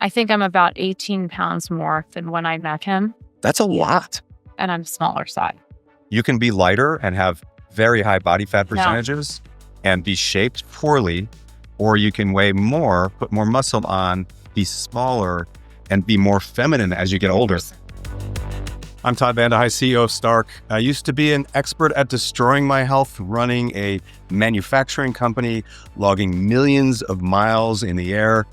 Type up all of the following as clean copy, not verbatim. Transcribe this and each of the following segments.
I think I'm about 18 pounds more than when I met him. That's a lot. And I'm smaller side. You can be lighter and have very high body fat percentages and be shaped poorly, or you can weigh more, put more muscle on, be smaller, and be more feminine as you get older. I'm Todd Vande Hei, CEO of Stark. I used to be an expert at destroying my health, running a manufacturing company, logging millions of miles in the air,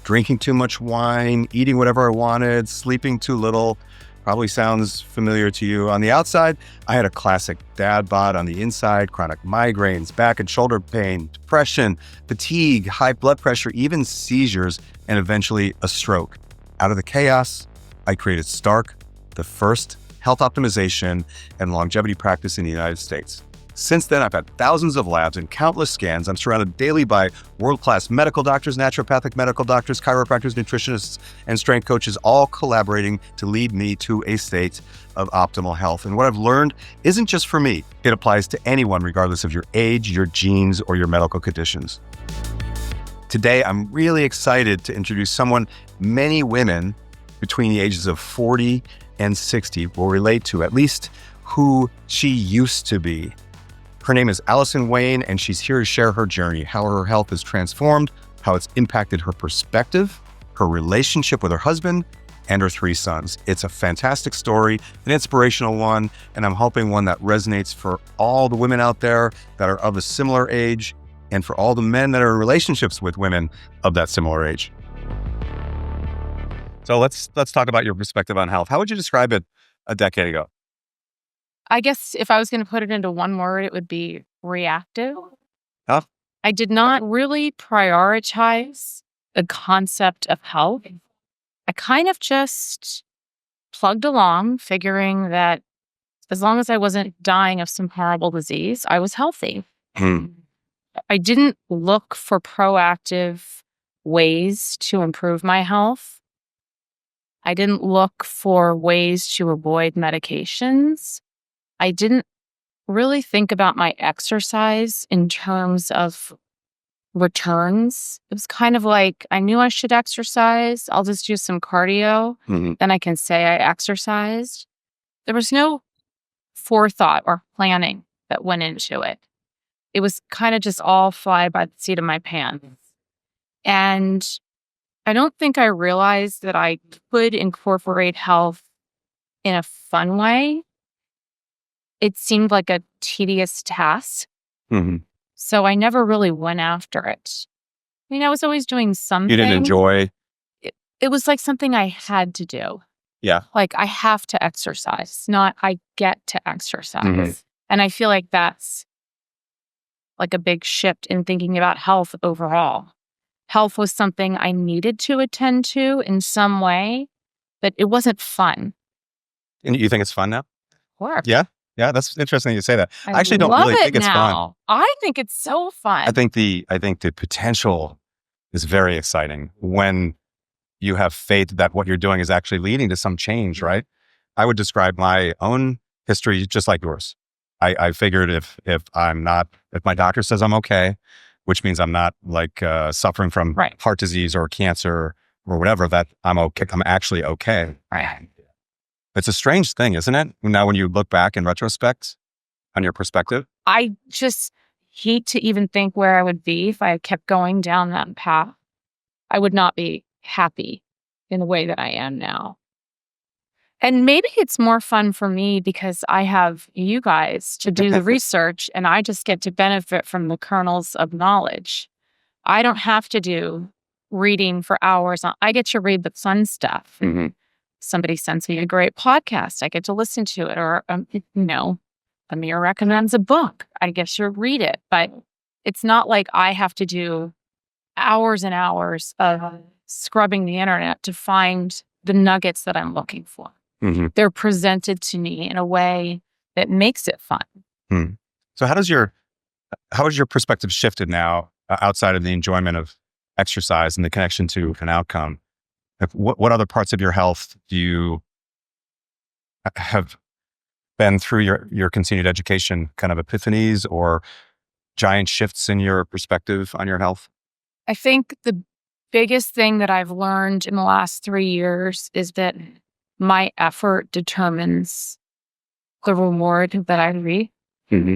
drinking too much wine, eating whatever I wanted, sleeping too little. Probably sounds familiar to you. On the outside, I had a classic dad bod. On the inside, chronic migraines, back and shoulder pain, depression, fatigue, high blood pressure, even seizures, and eventually a stroke. Out of the chaos, I created Stark, the first health optimization and longevity practice in the United States. Since then, I've had thousands of labs and countless scans. I'm surrounded daily by world-class medical doctors, naturopathic medical doctors, chiropractors, nutritionists, and strength coaches, all collaborating to lead me to a state of optimal health. And what I've learned isn't just for me. It applies to anyone, regardless of your age, your genes, or your medical conditions. Today, I'm really excited to introduce someone many women between the ages of 40 and 60 will relate to, at least who she used to be. Her name is Alison Wayne, and she's here to share her journey, how her health has transformed, how it's impacted her perspective, her relationship with her husband, and her 3 sons. It's a fantastic story, an inspirational one, and I'm hoping one that resonates for all the women out there that are of a similar age, and for all the men that are in relationships with women of that similar age. So let's talk about your perspective on health. How would you describe it a decade ago? I guess if I was going to put it into one word, it would be reactive. Huh? I did not really prioritize the concept of health. I kind of just plugged along, figuring that as long as I wasn't dying of some horrible disease, I was healthy. I didn't look for proactive ways to improve my health. I didn't look for ways to avoid medications. I didn't really think about my exercise in terms of returns. It was kind of like, I knew I should exercise. I'll just do some cardio. Then I can say I exercised. There was no forethought or planning that went into it. It was kind of just all fly by the seat of my pants. And I don't think I realized that I could incorporate health in a fun way. It seemed like a tedious task. So I never really went after it. I mean, I was always doing something. You didn't enjoy? It was like something I had to do. Yeah. Like I have to exercise, not I get to exercise. And I feel like that's like a big shift in thinking about health overall. Health was something I needed to attend to in some way, but it wasn't fun. And you think it's fun now? Work. Yeah. Yeah, that's interesting you say that. I actually don't really think it's fun. I think it's so fun. I think the potential is very exciting when you have faith that what you're doing is actually leading to some change, right? I would describe my own history just like yours. I figured if my doctor says I'm okay, which means I'm not like suffering from heart disease or cancer or whatever, that I'm okay. I'm actually okay. Right. It's a strange thing, isn't it? Now, when you look back in retrospect on your perspective. I just hate to even think where I would be if I had kept going down that path. I would not be happy in the way that I am now. And maybe it's more fun for me because I have you guys to do the research and I just get to benefit from the kernels of knowledge. I don't have to do reading for hours. I get to read the fun stuff. Somebody sends me a great podcast. I get to listen to it. Or, Amir recommends a book. I get to read it. But it's not like I have to do hours and hours of scrubbing the internet to find the nuggets that I'm looking for. They're presented to me in a way that makes it fun. So how has your perspective shifted now outside of the enjoyment of exercise and the connection to an outcome? What other parts of your health do you have been through your continued education kind of epiphanies or giant shifts in your perspective on your health? I think the biggest thing that I've learned in the last 3 years is that my effort determines the reward that I reap. Mm-hmm.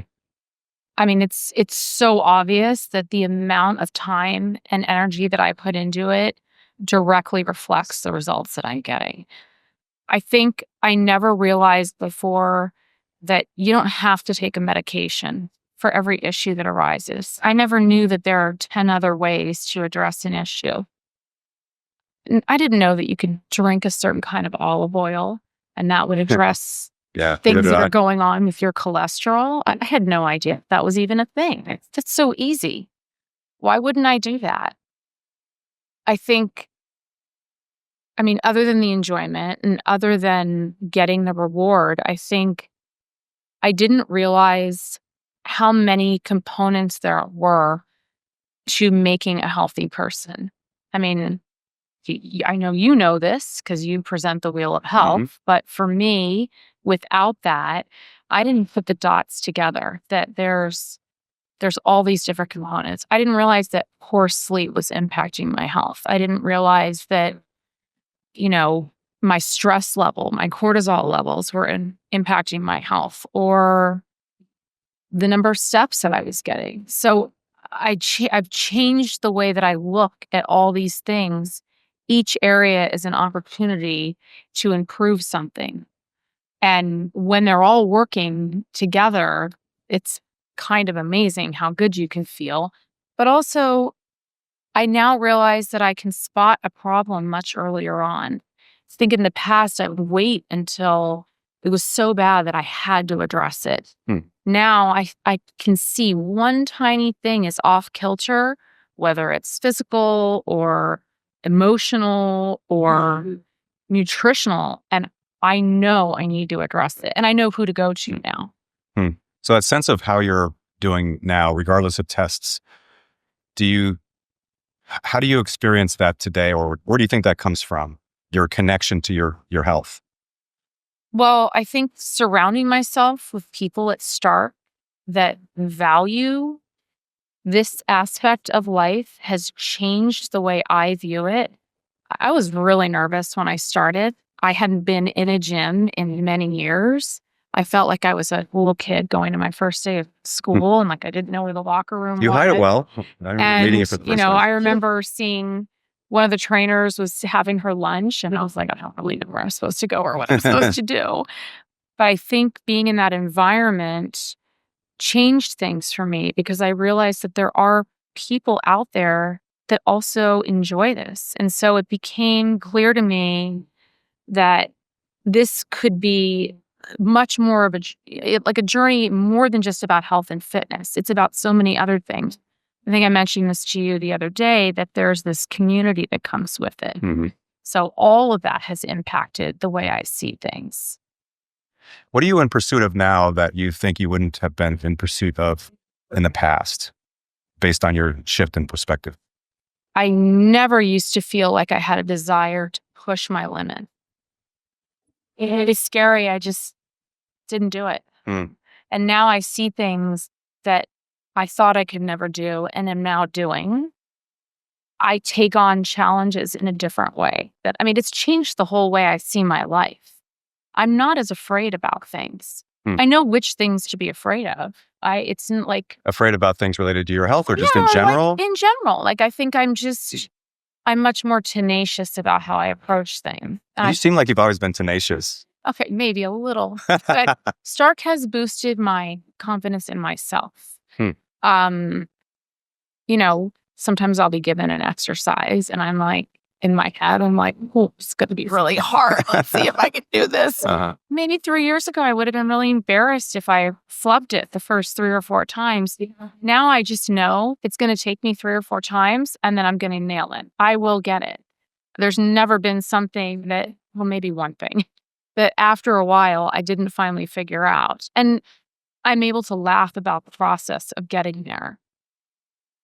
I mean, it's so obvious that the amount of time and energy that I put into it directly reflects the results that I'm getting. I think I never realized before that you don't have to take a medication for every issue that arises. I never knew that there are 10 other ways to address an issue. And I didn't know that you could drink a certain kind of olive oil and that would address Yeah. things that are going on with your cholesterol. I had no idea that was even a thing. That's so easy. Why wouldn't I do that? I think, I mean, other than the enjoyment and other than getting the reward, I think I didn't realize how many components there were to making a healthy person. I mean, I know you know this because you present the Wheel of Health, but for me, without that, I didn't put the dots together that there's all these different components. I didn't realize that poor sleep was impacting my health. I didn't realize that, my stress level, my cortisol levels were impacting my health, or the number of steps that I was getting. So I've changed the way that I look at all these things. Each area is an opportunity to improve something. And when they're all working together, it's kind of amazing how good you can feel. But also, I now realize that I can spot a problem much earlier on. I think in the past, I would wait until it was so bad that I had to address it. Now I can see one tiny thing is off kilter, whether it's physical or emotional or nutritional, and I know I need to address it, and I know who to go to now. So that sense of how you're doing now, regardless of tests, how do you experience that today, or where do you think that comes from? Your connection to your health? Well, I think surrounding myself with people at start that value this aspect of life has changed the way I view it. I was really nervous when I started. I hadn't been in a gym in many years. I felt like I was a little kid going to my first day of school and like I didn't know where the locker room was. You hide it well. I remember meeting you for the first time. I remember seeing one of the trainers was having her lunch and I was like, I don't really know where I'm supposed to go or what I'm supposed to do. But I think being in that environment changed things for me because I realized that there are people out there that also enjoy this. And so it became clear to me that this could be much more of a journey more than just about health and fitness. It's about so many other things. I think I mentioned this to you the other day that there's this community that comes with it. So all of that has impacted the way I see things. What are you in pursuit of now that you think you wouldn't have been in pursuit of in the past, based on your shift in perspective? I never used to feel like I had a desire to push my limit. It was scary. I just didn't do it. And now I see things that I thought I could never do and am now doing. I take on challenges in a different way. It's changed the whole way I see my life. I'm not as afraid about things. I know which things to be afraid of. It's not like afraid about things related to your health or just in general? In general. I think I'm much more tenacious about how I approach things. You seem like you've always been tenacious. Okay, maybe a little. But Stark has boosted my confidence in myself. Sometimes I'll be given an exercise and I'm like, in my head, I'm like, oh, it's going to be really hard. Let's see if I can do this. Maybe 3 years ago, I would have been really embarrassed if I flubbed it the first 3 or 4 times. Now I just know it's going to take me 3 or 4 times and then I'm going to nail it. I will get it. There's never been something maybe one thing that after a while I didn't finally figure out. And I'm able to laugh about the process of getting there.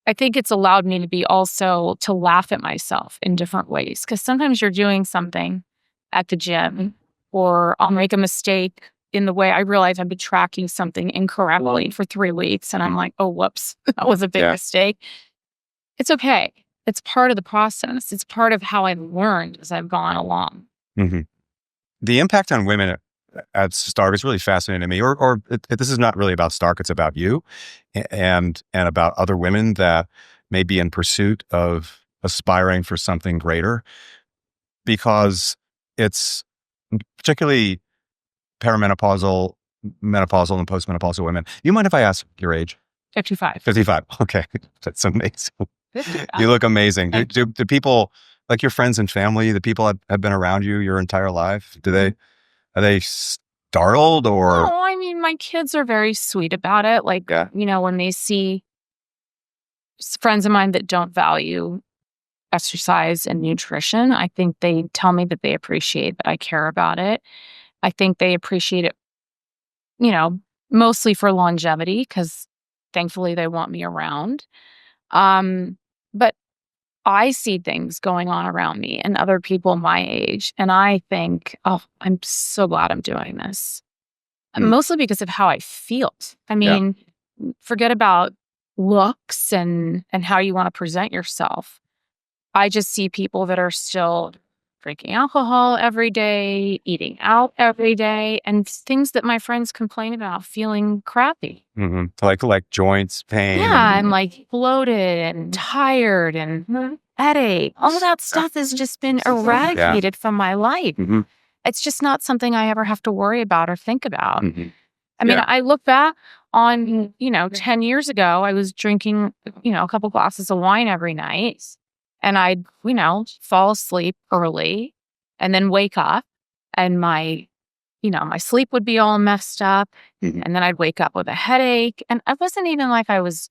I think it's allowed me to be also to laugh at myself in different ways. Because sometimes you're doing something at the gym or I'll make a mistake in the way I realize I've been tracking something incorrectly for 3 weeks. And I'm like, oh, whoops, that was a big mistake. It's okay. it's part of the process. It's part of how I've learned as I've gone along. Mm-hmm. The impact on women at Stark is really fascinating to me. Or this is not really about Stark; it's about you, and about other women that may be in pursuit of aspiring for something greater, because it's particularly perimenopausal, menopausal, and postmenopausal women. You mind if I ask your age? 55. 55. Okay, that's amazing. 55. You look amazing. Do people, like your friends and family, the people that have been around you your entire life, are they startled or? No, I mean, my kids are very sweet about it. Like, Yeah. when they see friends of mine that don't value exercise and nutrition, I think they tell me that they appreciate that I care about it. I think they appreciate it, mostly for longevity, because thankfully they want me around. But I see things going on around me and other people my age, and I think, oh, I'm so glad I'm doing this. Mostly because of how I feel. I mean, forget about looks and how you want to present yourself. I just see people that are still drinking alcohol every day, eating out every day, and things that my friends complain about, feeling crappy. Mm-hmm. Like joints, pain. Yeah, I'm like bloated and tired and headache. All of that stuff has just been eradicated from my life. Mm-hmm. It's just not something I ever have to worry about or think about. Mm-hmm. I mean, I look back on, 10 years ago, I was drinking, a couple glasses of wine every night, and I'd, fall asleep early and then wake up, and my sleep would be all messed up. Mm-hmm. And then I'd wake up with a headache. And it wasn't even like I was,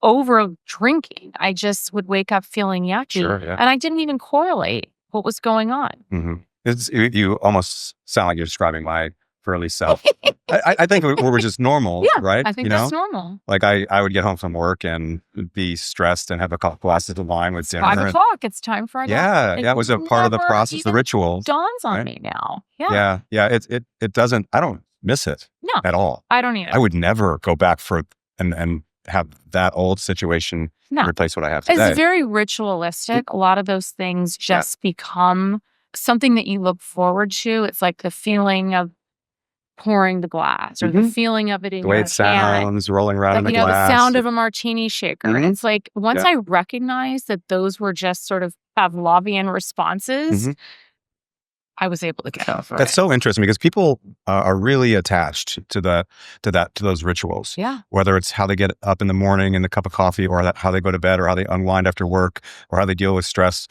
over drinking. I just would wake up feeling yucky. Sure, yeah. And I didn't even correlate what was going on. Mm-hmm. You almost sound like you're describing my early self. I think we're just normal, right? I think that's normal. Like I would get home from work and be stressed and have a couple glasses of wine with dinner. 5 o'clock. It's time for a Yeah. It was a part of the process, the ritual. Dawns on me now. Yeah. Yeah. It doesn't. I don't miss it. No, at all. I don't either. I would never go back for and have that old situation replace what I have today. It's very ritualistic. A lot of those things just become something that you look forward to. It's like the feeling of pouring the glass, or the feeling of it in the way your it sounds, hand. rolling around in the glass. The sound of a martini shaker. And it's like, once I recognized that those were just sort of Pavlovian responses, I was able to get over it. That's so interesting, because people are really attached to those rituals. Yeah. Whether it's how they get up in the morning and the cup of coffee, or how they go to bed, or how they unwind after work, or how they deal with stress.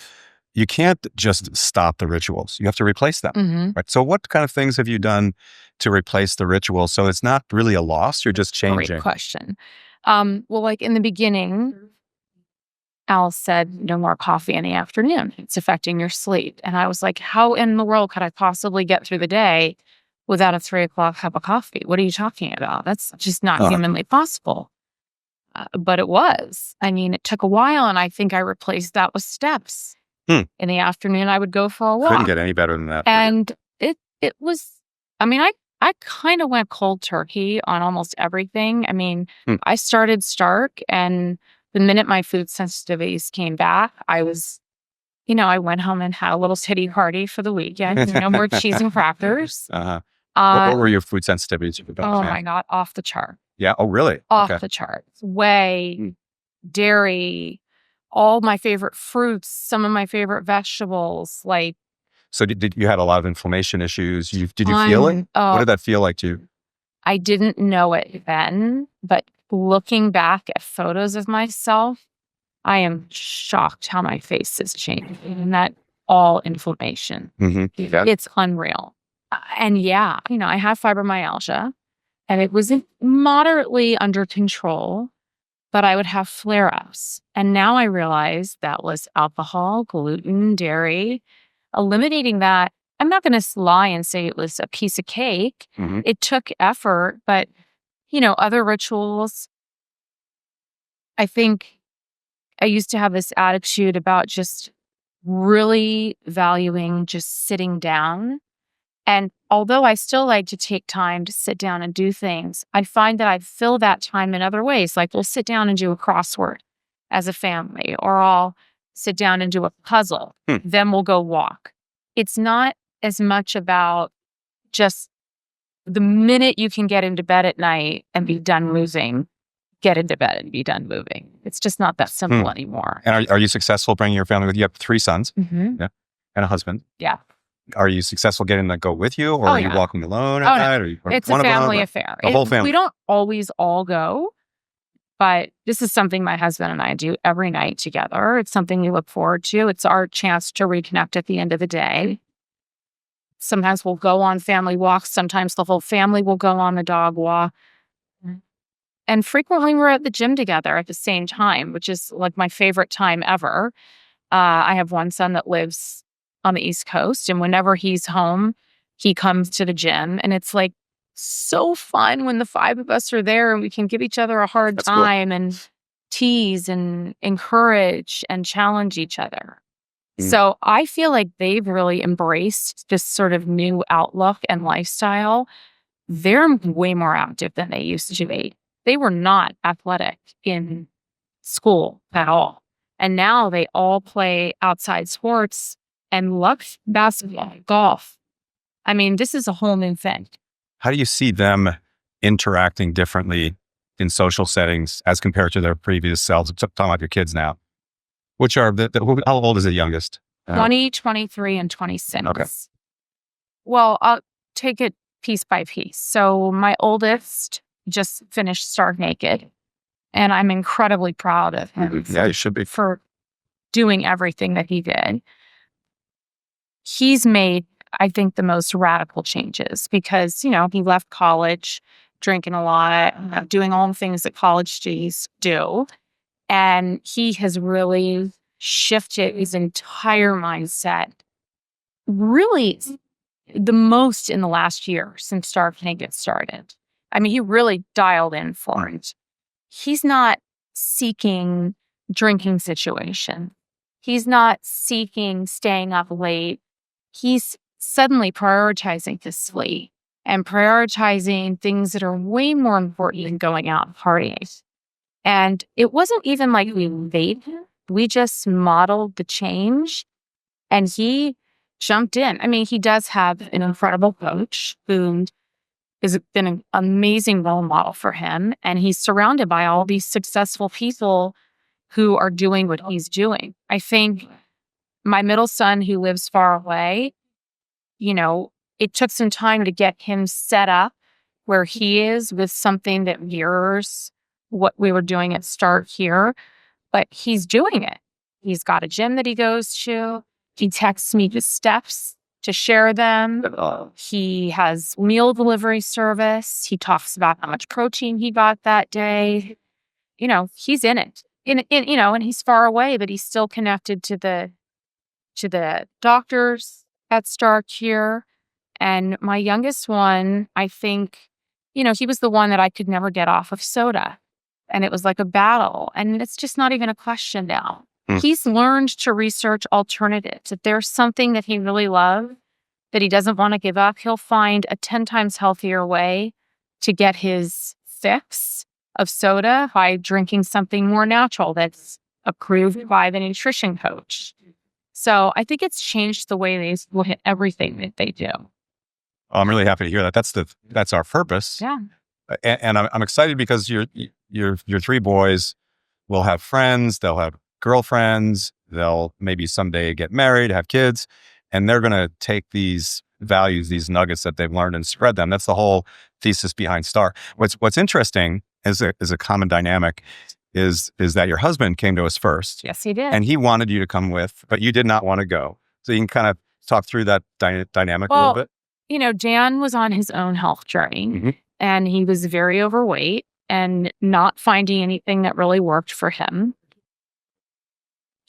You can't just stop the rituals. You have to replace them. Right? So what kind of things have you done to replace the ritual so it's not really a loss? You're just changing. Great question. Well, like in the beginning, Al said, no more coffee in the afternoon. It's affecting your sleep. And I was like, how in the world could I possibly get through the day without a 3 o'clock cup of coffee? What are you talking about? That's just not humanly possible. But it was. I mean, it took a while, and I think I replaced that with steps. In the afternoon, I would go for a walk. Couldn't get any better than that. And it was, I mean, I kind of went cold turkey on almost everything. I mean, I started Stark, and the minute my food sensitivities came back, I was, I went home and had a little titty party for the weekend. No more cheese and crackers. What were your food sensitivities? Oh my God, off the chart. Yeah. Oh, really? Off the charts. Whey, dairy, all my favorite fruits, some of my favorite vegetables. Like, so did you had a lot of inflammation issues? Did you feel it? What did that feel like to you? I didn't know it then, but looking back at photos of myself, I am shocked how my face has changed, and that all inflammation. It's unreal. And I have fibromyalgia, and it was moderately under control, but I would have flare-ups. And now I realize that was alcohol, gluten, dairy. Eliminating that, I'm not going to lie and say it was a piece of cake. It took effort, but, other rituals. I think I used to have this attitude about just really valuing just sitting down. And although I still like to take time to sit down and do things, I find that I fill that time in other ways. Like, we'll sit down and do a crossword. as a family, or I'll sit down and do a puzzle. Then we'll go walk. It's not as much about just the minute you can get into bed at night and be done moving, get into bed and be done moving. It's just not that simple anymore. And are you successful bringing your family with you? You have 3 sons, yeah, and a husband. Yeah. Are you successful getting them to go with you, or are you walking alone at night? Or it's a family affair. The whole family. We don't always all go, but this is something my husband and I do every night together. It's something we look forward to. It's our chance to reconnect at the end of the day. Sometimes we'll go on family walks. Sometimes the whole family will go on the dog walk. And frequently we're at the gym together at the same time, which is like my favorite time ever. I have one son that lives on the East Coast, and whenever he's home, he comes to the gym, and it's like so fun when the 5 of us are there and we can give each other a hard time and tease and encourage and challenge each other. So I feel like they've really embraced this sort of new outlook and lifestyle. They're way more active than they used to be. They were not athletic in school at all. And now they all play outside sports and love basketball, golf. I mean, this is a whole new thing. How do you see them interacting differently in social settings as compared to their previous selves? I'm talking about your kids now. Which are, how old is the youngest? 20, 23, and 26. Okay. Well, I'll take it piece by piece. So my oldest just finished Stark Naked, and I'm incredibly proud of him. Yeah, you should be. For doing everything that he did. He's made, I think, the most radical changes because, he left college drinking a lot, doing all the things that college students do. And he has really shifted his entire mindset, really the most in the last year since Stark Naked started. I mean, he really dialed in for it. He's not seeking drinking situation. He's not seeking staying up late. He's suddenly prioritizing his sleep and prioritizing things that are way more important than going out and partying. And it wasn't even like we made him. We just modeled the change, and he jumped in. I mean, he does have an incredible coach who has been an amazing role model for him. And he's surrounded by all these successful people who are doing what he's doing. I think my middle son, who lives far away, it took some time to get him set up where he is with something that mirrors what we were doing at Start here, but he's doing it. He's got a gym that he goes to. He texts me the steps to share them. He has meal delivery service. He talks about how much protein he got that day. He's in it. And he's far away, but he's still connected to the doctors at Start here. And my youngest one, I think, he was the one that I could never get off of soda. And it was like a battle. And it's just not even a question now. He's learned to research alternatives. If there's something that he really loves that he doesn't want to give up, he'll find a 10 times healthier way to get his fix of soda by drinking something more natural that's approved by the nutrition coach. So I think it's changed the way they look at everything that they do. Oh, I'm really happy to hear that. That's our purpose. Yeah. And I'm excited because your 3 boys will have friends, they'll have girlfriends, they'll maybe someday get married, have kids, and they're going to take these values, these nuggets that they've learned and spread them. That's the whole thesis behind Star. What's interesting is a common dynamic is that your husband came to us first. Yes, he did. And he wanted you to come with, but you did not want to go. So you can kind of talk through that dynamic a little bit. Dan was on his own health journey, and he was very overweight and not finding anything that really worked for him.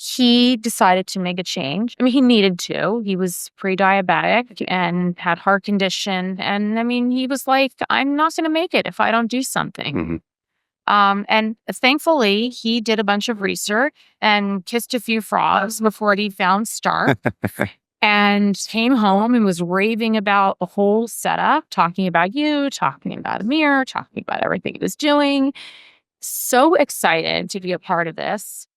He decided to make a change. I mean, he needed to. He was pre-diabetic and had heart condition. And I mean, he was like, I'm not going to make it if I don't do something. And thankfully, he did a bunch of research and kissed a few frogs before he found Stark. And came home and was raving about the whole setup, talking about you, talking about Amir, talking about everything he was doing. So excited to be a part of this.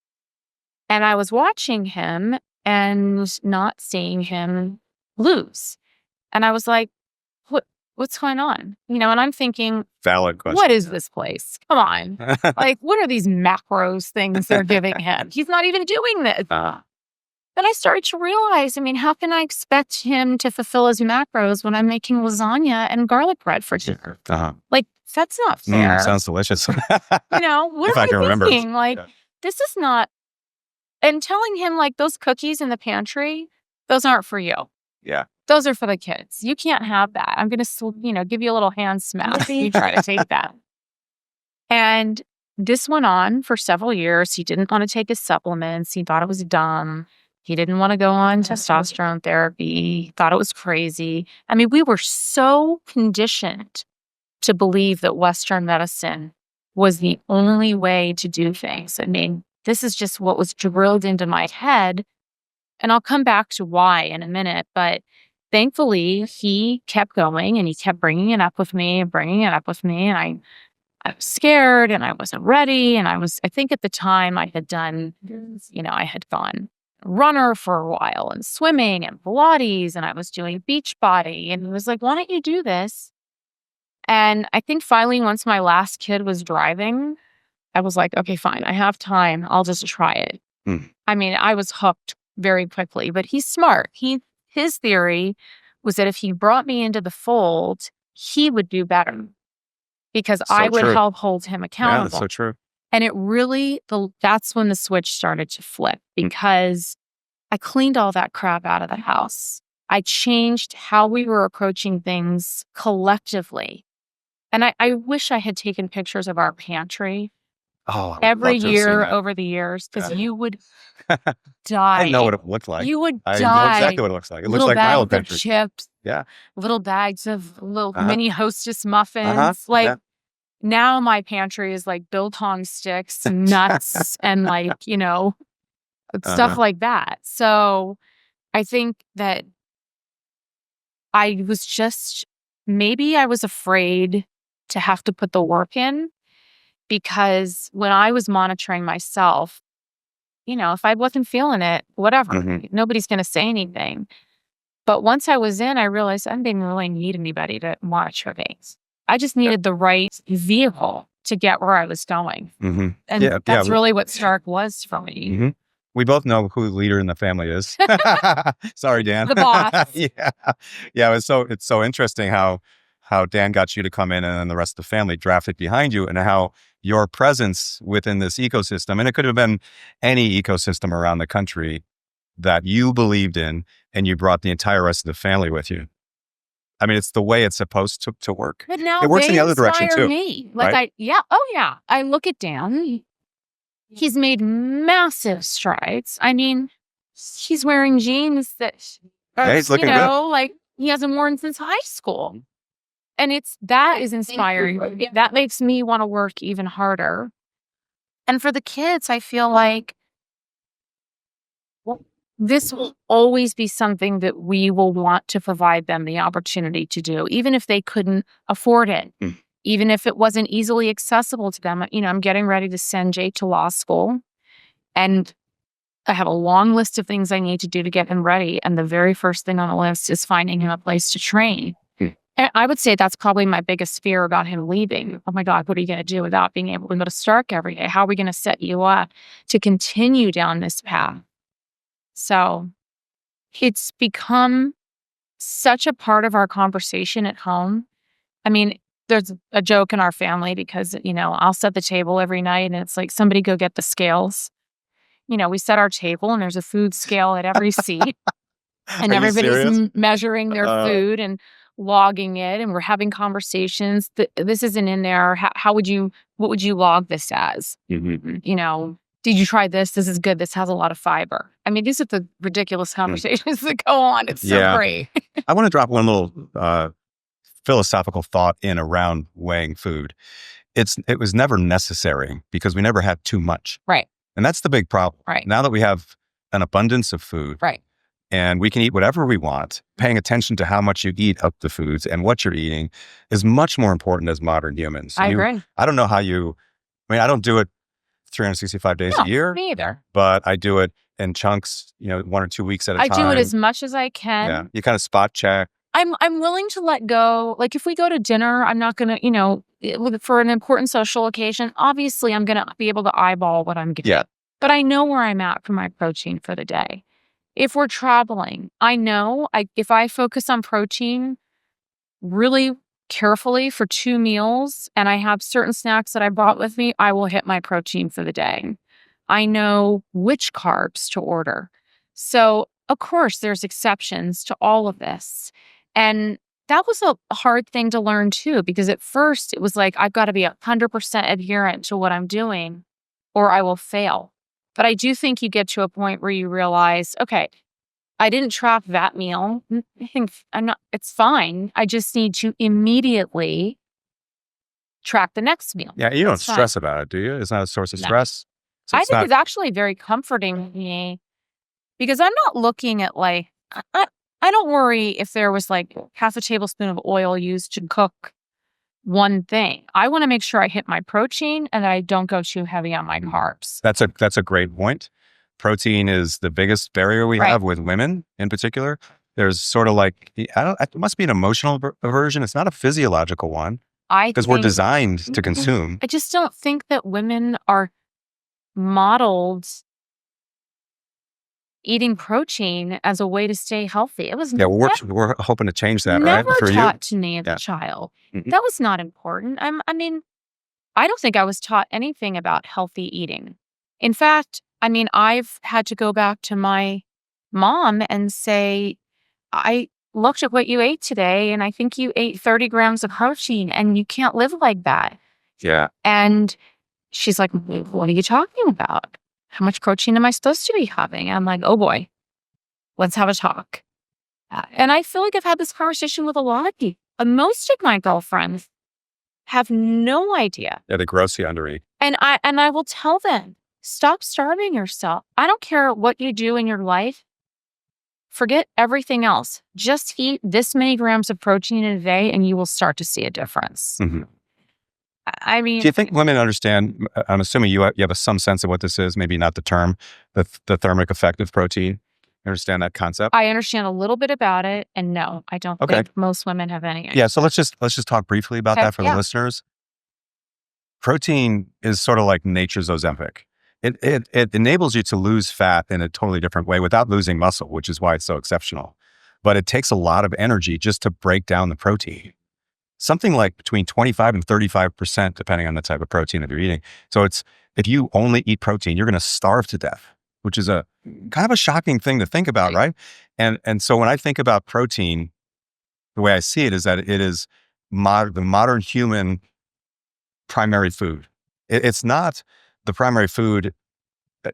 And I was watching him and not seeing him lose. And I was like, what's going on? And I'm thinking, Valid question. what is this place? Come on. Like, what are these macros things they're giving him? He's not even doing this. Then I started to realize, how can I expect him to fulfill his macros when I'm making lasagna and garlic bread for dinner? Like, that's not fair. Sounds delicious. What if am I can remember. thinking? Like, this is not, and telling him like those cookies in the pantry, those aren't for you. Yeah. Those are for the kids. You can't have that. I'm going to, give you a little hand smack if you try to take that. And this went on for several years. He didn't want to take his supplements. He thought it was dumb. He didn't want to go on testosterone therapy. He thought it was crazy. We were so conditioned to believe that Western medicine was the only way to do things. This is just what was drilled into my head. And I'll come back to why in a minute. But thankfully, he kept going and he kept bringing it up with me. And I was scared and I wasn't ready. And I think at the time I had done, I had gone runner for a while and swimming and Pilates, and I was doing beach body. And he was like, why don't you do this? And I think finally, once my last kid was driving, I was like, okay, fine, I have time. I'll just try it. I was hooked very quickly, but he's smart. His theory was that if he brought me into the fold, he would do better because I would help hold him accountable. Yeah, that's so true. And it really, that's when the switch started to flip because I cleaned all that crap out of the house. I changed how we were approaching things collectively. And I wish I had taken pictures of our pantry every year over the years because you would die. I know what it looked like. You would die. I know exactly what it looks like. It looks like my old pantry. Chips. Yeah. Little bags of little mini Hostess muffins. Now my pantry is like biltong sticks, nuts, and stuff like that. So I think that I was just, maybe I was afraid to have to put the work in because when I was monitoring myself, if I wasn't feeling it, whatever, nobody's going to say anything. But once I was in, I realized I didn't really need anybody to monitor things. I just needed the right vehicle to get where I was going. And that's really what Stark was for me. We both know who the leader in the family is. Sorry, Dan. The boss. Yeah. It's so interesting how Dan got you to come in and then the rest of the family drafted behind you and how your presence within this ecosystem, and it could have been any ecosystem around the country that you believed in and you brought the entire rest of the family with you. It's the way it's supposed to work. But now it works in the other direction too. Me. Right? I look at Dan. He's made massive strides. He's wearing jeans that he's looking good. He hasn't worn since high school. And that is inspiring. That makes me want to work even harder. And for the kids, I feel like this will always be something that we will want to provide them the opportunity to do, even if they couldn't afford it, even if it wasn't easily accessible to them. I'm getting ready to send Jake to law school, and I have a long list of things I need to do to get him ready. And the very first thing on the list is finding him a place to train. And I would say that's probably my biggest fear about him leaving. Oh my God, what are you going to do without being able to go to Stark every day? How are we going to set you up to continue down this path? So it's become such a part of our conversation at home. There's a joke in our family because, I'll set the table every night and it's like, somebody go get the scales. We set our table and there's a food scale at every seat and everybody's measuring their food and logging it. And we're having conversations. This isn't in there. What would you log this as? Did you try this? This is good. This has a lot of fiber. These are the ridiculous conversations that go on. It's so great. I want to drop one little philosophical thought in around weighing food. It was never necessary because we never had too much. Right. And that's the big problem. Right. Now that we have an abundance of food. Right. And we can eat whatever we want, paying attention to how much you eat of the foods and what you're eating is much more important as modern humans. I agree. I don't know how I don't do it 365 days No, a year, me either. but I do it in chunks, 1 or 2 weeks at a I time. do it as much as I can. Yeah. You kind of spot check. I'm willing to let go. Like if we go to dinner, I'm not going to, for an important social occasion, obviously I'm going to be able to eyeball what I'm getting. Yeah. But I know where I'm at for my protein for the day. If we're traveling, I know if I focus on protein really carefully for 2 meals and I have certain snacks that I brought with me, I will hit my protein for the day. I know which carbs to order. So, of course, there's exceptions to all of this. And that was a hard thing to learn too, because at first it was like, I've got to be 100% adherent to what I'm doing or I will fail. But I do think you get to a point where you realize, okay, I didn't track that meal. I think it's fine. I just need to immediately track the next meal. Yeah, you don't It's fine. stress about it, do you? It's not a source of No. stress. So I think it's actually very comforting to me because I'm not looking at I don't worry if there was like half a tablespoon of oil used to cook one thing. I want to make sure I hit my protein and that I don't go too heavy on my carbs. That's a great point. Protein is the biggest barrier we have with women in particular. There's sort of like, it must be an emotional aversion. It's not a physiological one because we're designed to consume. I just don't think that women are modeled eating protein as a way to stay healthy. It was we're hoping to change that, never right? For taught to me as a child. That was not important. I don't think I was taught anything about healthy eating. In fact, I've had to go back to my mom and say, I looked at what you ate today and I think you ate 30 grams of protein and you can't live like that. Yeah. And she's like, what are you talking about? How much protein am I supposed to be having? I'm like, oh boy, let's have a talk. And I feel like I've had this conversation with a lot of people. Most of my girlfriends have no idea. Yeah, they grossly undereat. And I will tell them, stop starving yourself. I don't care what you do in your life. Forget everything else. Just eat this many grams of protein in a day and you will start to see a difference. Mm-hmm. Do you think women understand, I'm assuming you have some sense of what this is, maybe not the term, the thermic effect of protein? You understand that concept? I understand a little bit about it, and no, I don't think most women have any idea. Yeah, so let's just talk briefly about that for the listeners. Protein is sort of like nature's Ozempic. It enables you to lose fat in a totally different way without losing muscle, which is why it's so exceptional. But it takes a lot of energy just to break down the protein. Something like between 25 and 35%, depending on the type of protein that you're eating. So if you only eat protein, you're going to starve to death, which is a kind of a shocking thing to think about, right? And so when I think about protein, the way I see it is that it is the modern human primary food. It's not the primary food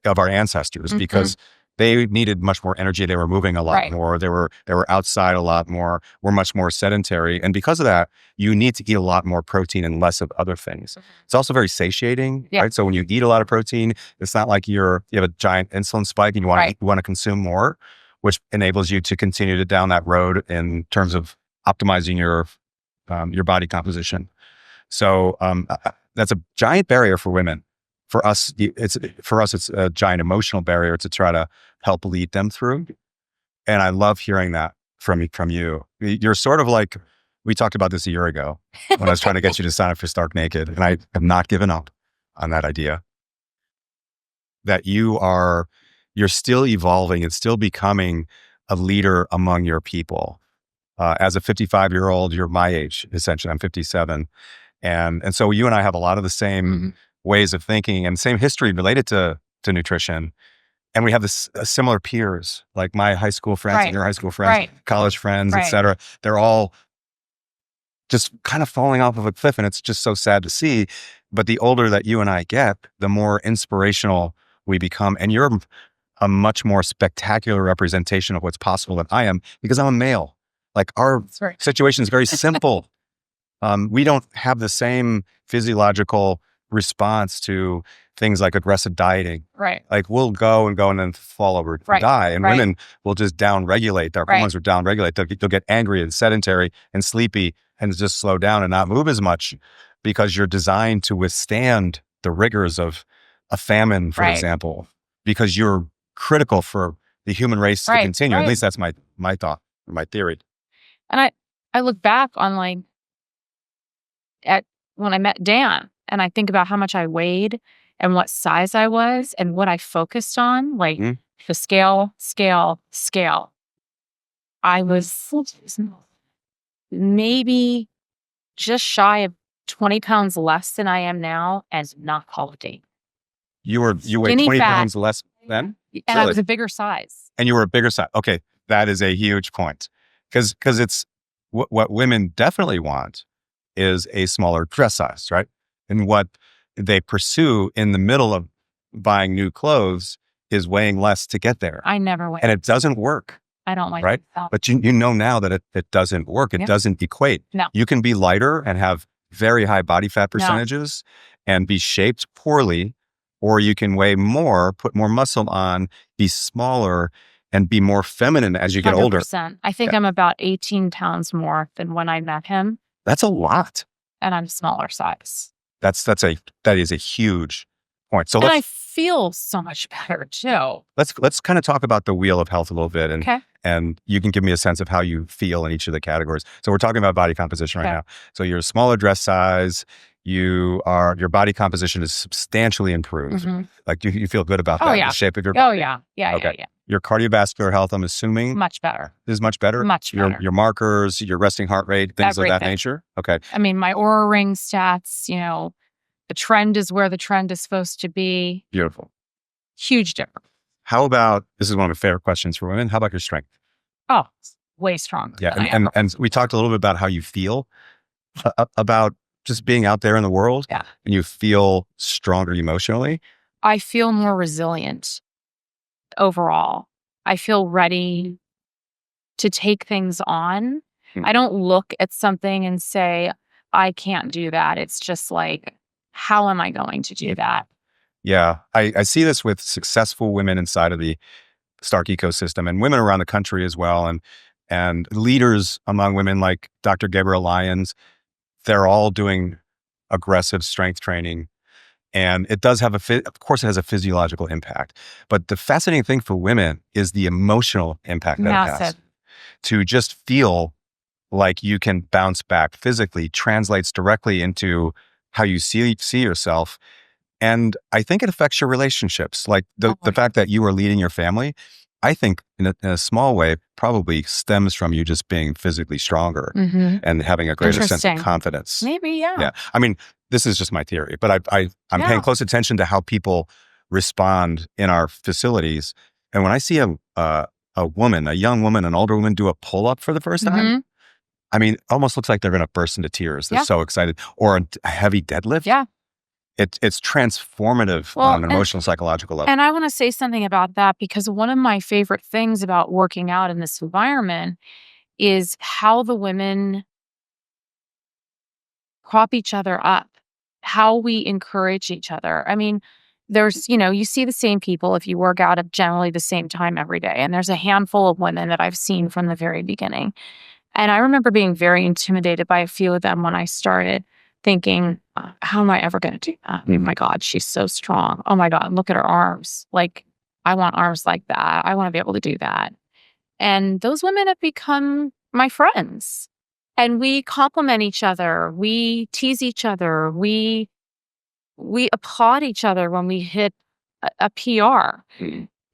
of our ancestors because they needed much more energy. They were moving a lot more. They were outside a lot more. We're much more sedentary. And because of that, you need to eat a lot more protein and less of other things. It's also very satiating, right? So when you eat a lot of protein, it's not like you have a giant insulin spike and you want to consume more, which enables you to continue down that road in terms of optimizing your body composition. So that's a giant barrier for women. For us, it's a giant emotional barrier to try to help lead them through. And I love hearing that from you. You're sort of like, we talked about this a year ago when I was trying to get you to sign up for Stark Naked. And I have not given up on that idea that you're still evolving and still becoming a leader among your people. As a 55-year-old, you're my age, essentially. I'm 57. And so you and I have a lot of the same ways of thinking and same history related to nutrition. And we have similar peers, like my high school friends and your high school friends, college friends, et cetera. They're all just kind of falling off of a cliff. And it's just so sad to see. But the older that you and I get, the more inspirational we become. And you're a much more spectacular representation of what's possible than I am because I'm a male. Like our situation is very simple. We don't have the same physiological response to things like aggressive dieting. Like we'll go and then fall over and die. And women will just downregulate. Their hormones will downregulate. They'll get angry and sedentary and sleepy and just slow down and not move as much because you're designed to withstand the rigors of a famine, for Right. example, because you're critical for the human race to Right, continue. At right. least that's my thought, my theory. And I look back on like at when I met Dan and I think about how much I weighed and what size I was and what I focused on, like Mhm. the scale, scale, scale. I was maybe just shy of 20 pounds less than I am now and not healthy. You weighed Skinny 20 fat. pounds less then? And I Really? was a bigger size. And you were a bigger size. Okay. That is a huge point. Because it's what women definitely want is a smaller dress size, right? And what they pursue in the middle of buying new clothes is weighing less to get there. I never weighed. And it doesn't work, I don't like right? myself. But you know now that it doesn't work. It Yep. doesn't equate. No. You can be lighter and have very high body fat percentages and be shaped poorly, or you can weigh more, put more muscle on, be smaller, and be more feminine as you get older. 100%. I think I'm about 18 pounds more than when I met him, That's a lot. and I'm smaller size. That is a huge point. So And I let's feel so much better too. let's kind of talk about the wheel of health a little bit, Okay. and you can give me a sense of how you feel in each of the categories. So we're talking about body composition right Okay. now. So you're a smaller dress size. Your body composition is substantially improved. Mhm. Like you feel good about Oh, that, yeah. the shape of your Oh, body. yeah. Yeah, Okay. yeah. Your cardiovascular health, I'm assuming, Much better. is much better. Much better. Your markers, your resting heart rate, things of that Everything. nature. Okay. I mean, my Aura Ring stats, the trend is where the trend is supposed to be. Beautiful. Huge difference. How about, this is one of my favorite questions for women. How about your strength? Oh, way stronger. Yeah. than I ever And we talked a little bit about how you feel about just being out there in the world. Yeah. And you feel stronger emotionally. I feel more resilient overall. I feel ready to take things on. I don't look at something and say, I can't do that. It's just like, how am I going to do that? Yeah. I see this with successful women inside of the Stark ecosystem and women around the country as well. And leaders among women like Dr. Gabrielle Lyons, they're all doing aggressive strength training. And it does have of course, it has a physiological impact. But the fascinating thing for women is the emotional impact that it has. Massive. To just feel like you can bounce back physically translates directly into how you see yourself. And I think it affects your relationships. Like the fact that you are leading your family, I think in a small way, probably stems from you just being physically stronger Mhm. and having a greater sense of Interesting. confidence. Maybe, yeah. Yeah. I mean, this is just my theory, but I'm Yeah. paying close attention to how people respond in our facilities. And when I see a woman, a young woman, an older woman do a pull-up for the first time, Mhm. I mean, it almost looks like they're going to burst into tears. They're Yeah. so excited. Or a heavy deadlift. Yeah. It's transformative Well, on an emotional, psychological level. And I want to say something about that because one of my favorite things about working out in this environment is how the women prop each other up, how we encourage each other. I mean, there's, you see the same people if you work out at generally the same time every day. And there's a handful of women that I've seen from the very beginning. And I remember being very intimidated by a few of them when I started thinking, how am I ever going to do that? Oh my God, she's so strong. Oh my God, look at her arms. Like, I want arms like that. I want to be able to do that. And those women have become my friends. And we compliment each other. We tease each other. We applaud each other when we hit a PR.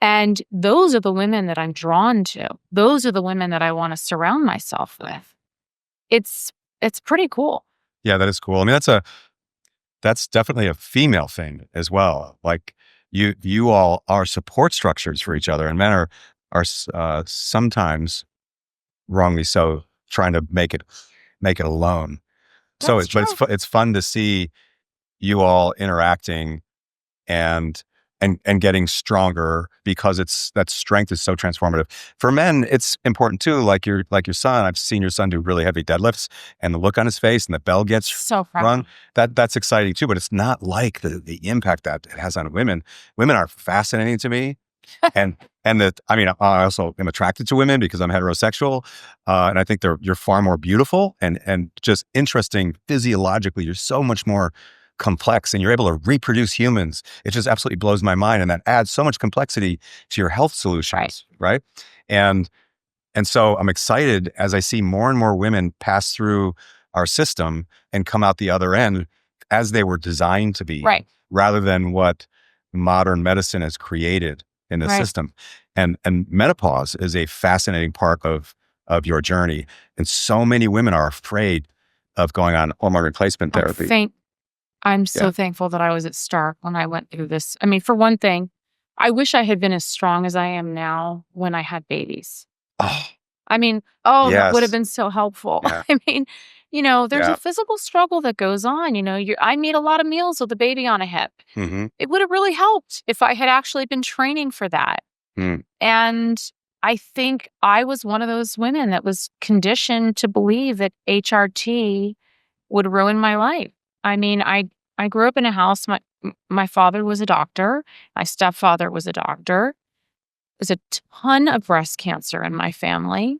And those are the women that I'm drawn to. Those are the women that I want to surround myself with. It's pretty cool. Yeah, that is cool. I mean, that's definitely a female thing as well. Like you all are support structures for each other, and men are sometimes wrongly so trying to make it alone. So it's fun to see you all interacting and getting stronger because that strength is so transformative. For men, it's important too. Like your son, I've seen your son do really heavy deadlifts, and the look on his face and the bell gets so rung. That's exciting too. But it's not like the impact that it has on women. Women are fascinating to me, and I also am attracted to women because I'm heterosexual, and I think you're far more beautiful and just interesting physiologically. You're so much more complex and you're able to reproduce humans. It just absolutely blows my mind. And that adds so much complexity to your health solutions. Right. And so I'm excited as I see more and more women pass through our system and come out the other end as they were designed to be, rather than what modern medicine has created in the system. And menopause is a fascinating part of your journey. And so many women are afraid of going on hormone replacement therapy. I'm so thankful that I was at Stark when I went through this. I mean, for one thing, I wish I had been as strong as I am now when I had babies. I mean, that would have been so helpful. I mean, there's a physical struggle that goes on. I made a lot of meals with a baby on a hip. It would have really helped if I had actually been training for that. And I think I was one of those women that was conditioned to believe that HRT would ruin my life. I mean, I grew up in a house. My father was a doctor. My stepfather was a doctor. There's a ton of breast cancer in my family.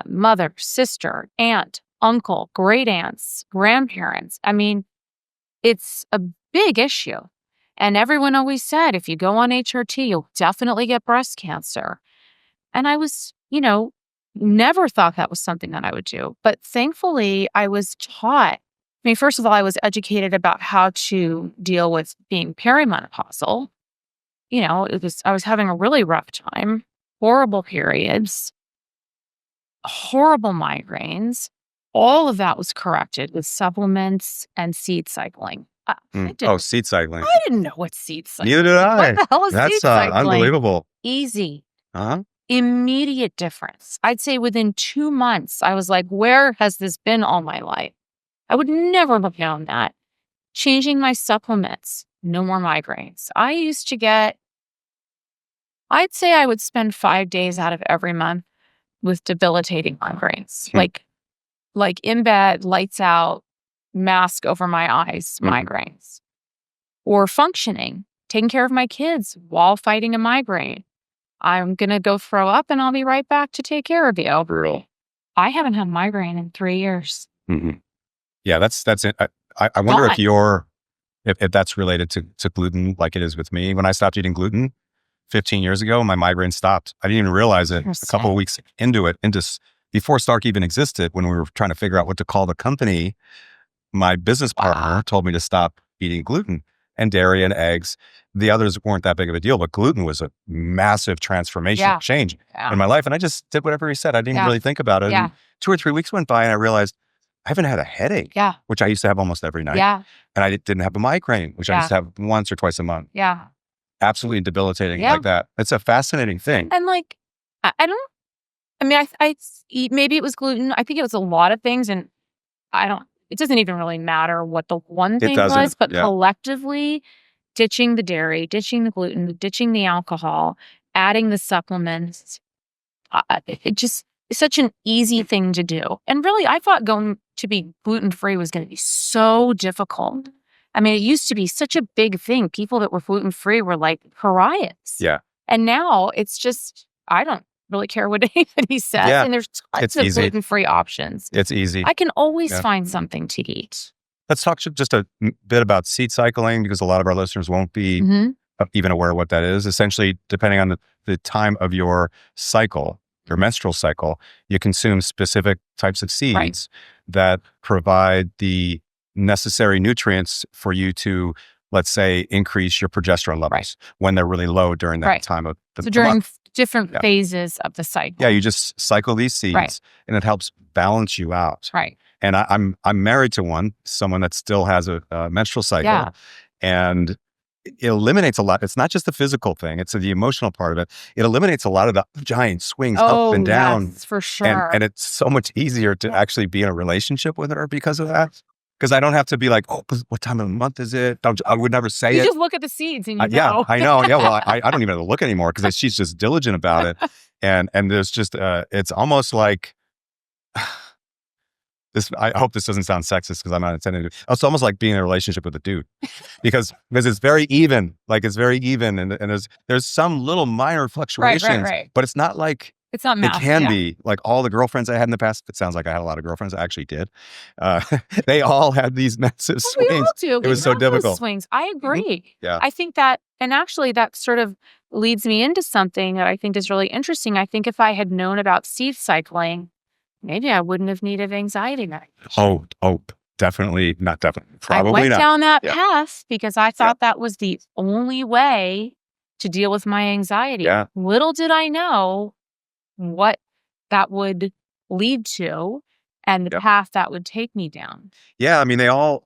Mother, sister, aunt, uncle, great aunts, grandparents. I mean, it's a big issue. And everyone always said, if you go on HRT, you'll definitely get breast cancer. And I was, never thought that was something that I would do. But thankfully, I was taught. I mean, first of all, I was educated about how to deal with being perimenopausal. I was having a really rough time, horrible periods, horrible migraines. All of that was corrected with supplements and seed cycling. Seed cycling. I didn't know what seed cycling. Neither did I. What the hell is seed cycling? That's unbelievable. Easy. Immediate difference. I'd say within 2 months, I was like, where has this been all my life? I would never have known that. Changing my supplements, no more migraines. I used to get, I'd say I would spend 5 days out of every month with debilitating migraines. Like in bed, lights out, mask over my eyes, migraines. Or functioning, taking care of my kids while fighting a migraine. I'm going to go throw up and I'll be right back to take care of you. I haven't had migraine in 3 years. Yeah, that's it. I wonder if that's related to gluten like it is with me. When I stopped eating gluten 15 years ago, my migraine stopped. I didn't even realize it a couple of weeks before Stark even existed. When we were trying to figure out what to call the company, my business partner told me to stop eating gluten and dairy and eggs. The others weren't that big of a deal, but gluten was a massive transformation change in my life. And I just did whatever he said. I didn't really think about it. And 2 or 3 weeks went by and I realized I haven't had a headache, which I used to have almost every night. And I didn't have a migraine, which I used to have once or twice a month. Absolutely debilitating like that. It's a fascinating thing. And maybe it was gluten. I think it was a lot of things. And it doesn't even really matter what the one thing was, but collectively ditching the dairy, ditching the gluten, ditching the alcohol, adding the supplements, it's such an easy thing to do. And really, I thought going to be gluten-free was going to be so difficult. I mean, it used to be such a big thing. People that were gluten-free were like pariahs. And now it's just, I don't really care what anybody says. And there's tons of gluten-free options. It's easy. I can always find something to eat. Let's talk just a bit about seed cycling, because a lot of our listeners won't be even aware of what that is. Essentially, depending on the time of your cycle, your menstrual cycle, you consume specific types of seeds that provide the necessary nutrients for you to, let's say, increase your progesterone levels when they're really low during that time of the month. Different phases of the cycle. Yeah, you just cycle these seeds and it helps balance you out. And I'm married to someone that still has a menstrual cycle, and it eliminates a lot. It's not just the physical thing; it's the emotional part of it. It eliminates a lot of the giant swings up and down. Yes, for sure. And it's so much easier to actually be in a relationship with her because of that. Because I don't have to be like, oh, what time of the month is it? I would never say it. You just look at the seeds and you know. Yeah, I know. Yeah, well, I don't even have to look anymore because she's just diligent about it. And there's just, it's almost like, I hope this doesn't sound sexist because I'm not intending to. It's almost like being in a relationship with a dude because it's very even. Like it's very even. And there's some little minor fluctuations, but it's not like It's not It math. can be. Like all the girlfriends I had in the past, it sounds like I had a lot of girlfriends. I actually did. Uh, they all had these massive Well, we swings. all do. It was so have those difficult. swings. I agree. Yeah. I think that, and actually that sort of leads me into something that I think is really interesting. I think if I had known about seed cycling, maybe I wouldn't have needed anxiety medication. Oh, definitely. Not definitely. I Probably went not. down that Yeah. path because I thought that was the only way to deal with my anxiety. Yeah. Little did I know what that would lead to and the path that would take me down. Yeah. I mean, all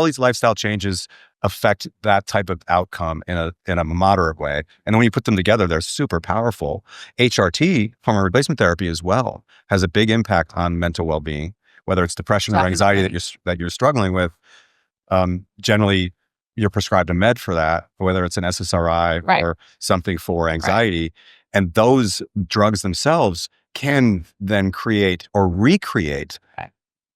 these lifestyle changes affect that type of outcome in a moderate way. And then when you put them together, they're super powerful. HRT, hormone replacement therapy as well, has a big impact on mental well-being, whether it's depression or anxiety that you're struggling with. Generally, you're prescribed a med for that, whether it's an SSRI or something for anxiety. And those drugs themselves can then create or recreate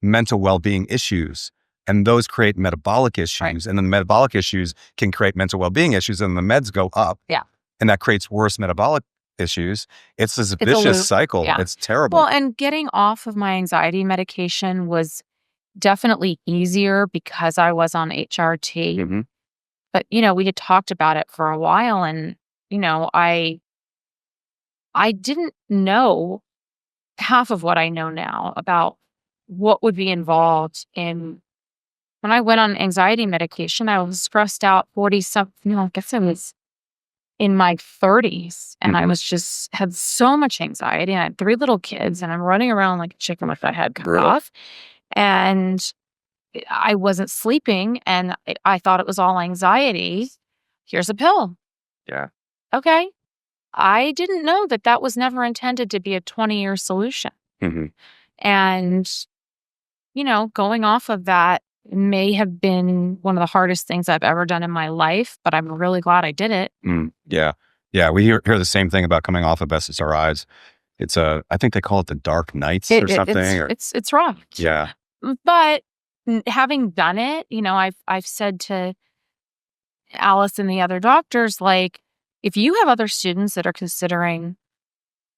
mental well-being issues. And those create metabolic issues. And the metabolic issues can create mental well-being issues. And the meds go up. Yeah. And that creates worse metabolic issues. It's this vicious cycle. Yeah. It's terrible. Well, and getting off of my anxiety medication was definitely easier because I was on HRT. Mm-hmm. But, we had talked about it for a while. And, I didn't know half of what I know now about what would be involved in. When I went on anxiety medication, I was stressed out 40-something, I guess I was in my 30s. And I was had so much anxiety. And I had 3 little kids and I'm running around like a chicken with my head cut off. And I wasn't sleeping and I thought it was all anxiety. Here's a pill. Yeah. Okay. I didn't know that was never intended to be a 20-year solution. Mm-hmm. And, going off of that may have been one of the hardest things I've ever done in my life, but I'm really glad I did it. Yeah. Yeah. We hear the same thing about coming off of SSRIs. It's I think they call it the dark nights or something. It's rough. Yeah. But having done it, I've said to Alice and the other doctors, like, if you have other students that are considering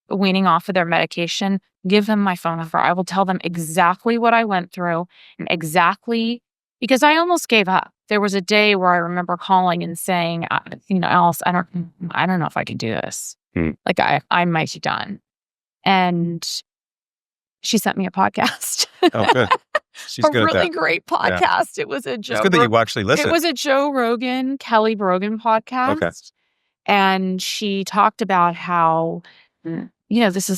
weaning off of their medication, give them my phone number. I will tell them exactly what I went through and because I almost gave up. There was a day where I remember calling and saying, Alice, I don't know if I can do this. Like I might be done. And she sent me a podcast. Oh, good. She's good at that. A really great podcast. Yeah. It was a Joe. It's good that you actually listened. It was a Joe Rogan, Kelly Brogan podcast. Okay. And she talked about how, this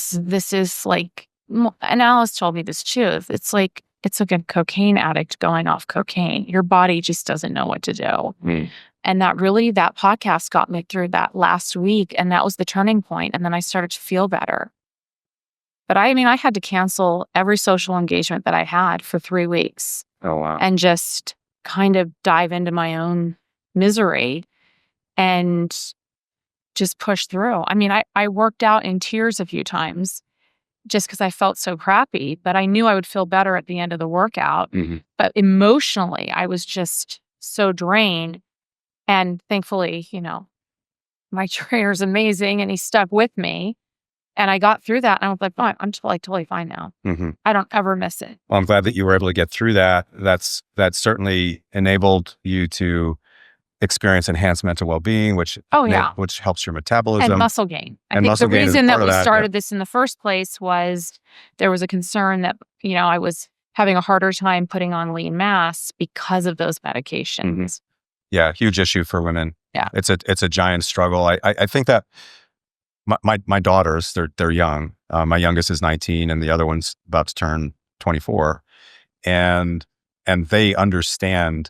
is like, and Alice told me this too. It's like a cocaine addict going off cocaine. Your body just doesn't know what to do. And that podcast got me through that last week. And that was the turning point. And then I started to feel better. But I had to cancel every social engagement that I had for 3 weeks. Oh, wow. And just kind of dive into my own misery and just push through. I worked out in tears a few times just because I felt so crappy, but I knew I would feel better at the end of the workout. Mm-hmm. But emotionally, I was just so drained. And thankfully, my trainer's amazing and he stuck with me. And I got through that and I was like, oh, I'm totally fine now. Mm-hmm. I don't ever miss it. Well, I'm glad that you were able to get through that. That certainly enabled you to experience enhanced mental well-being, which helps your metabolism. And muscle gain. I think the reason that we started this in the first place was there was a concern that, I was having a harder time putting on lean mass because of those medications. Mm-hmm. Yeah, huge issue for women. Yeah. It's a giant struggle. I think that my daughters, they're young. My youngest is 19 and the other one's about to turn 24. And they understand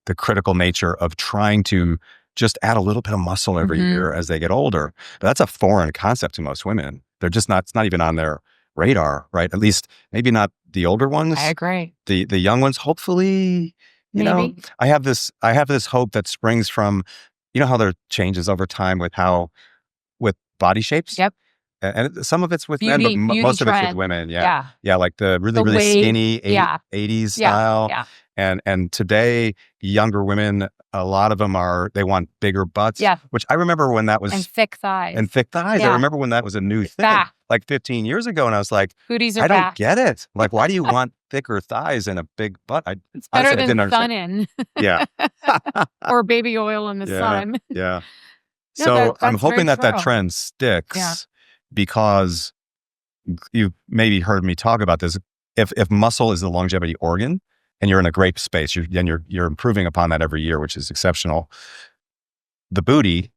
the critical nature of trying to just add a little bit of muscle every year as they get older. But that's a foreign concept to most women. They're just not, it's not even on their radar, right? At least maybe not the older ones. I agree. The young ones, hopefully, maybe. I have this hope that springs from, how there are changes over time with body shapes. Yep. And some of it's with men, but most of it's with women. Yeah. Yeah. Like the really, really skinny 80s style. Yeah. And today, younger women, a lot of them they want bigger butts. Yeah. Which I remember when that was. And thick thighs. I remember when that was a new thing, back. like 15 years ago. And I was like, Booties are I don't back. get it. Like, why do you want thicker thighs and a big butt? It's better honestly, than sun in. Yeah. Or baby oil in the sun. Yeah. No, So I'm that's hoping very that true. trend sticks. Yeah. Because you've maybe heard me talk about this. If muscle is the longevity organ and you're in a great space, you're improving upon that every year, which is exceptional. The booty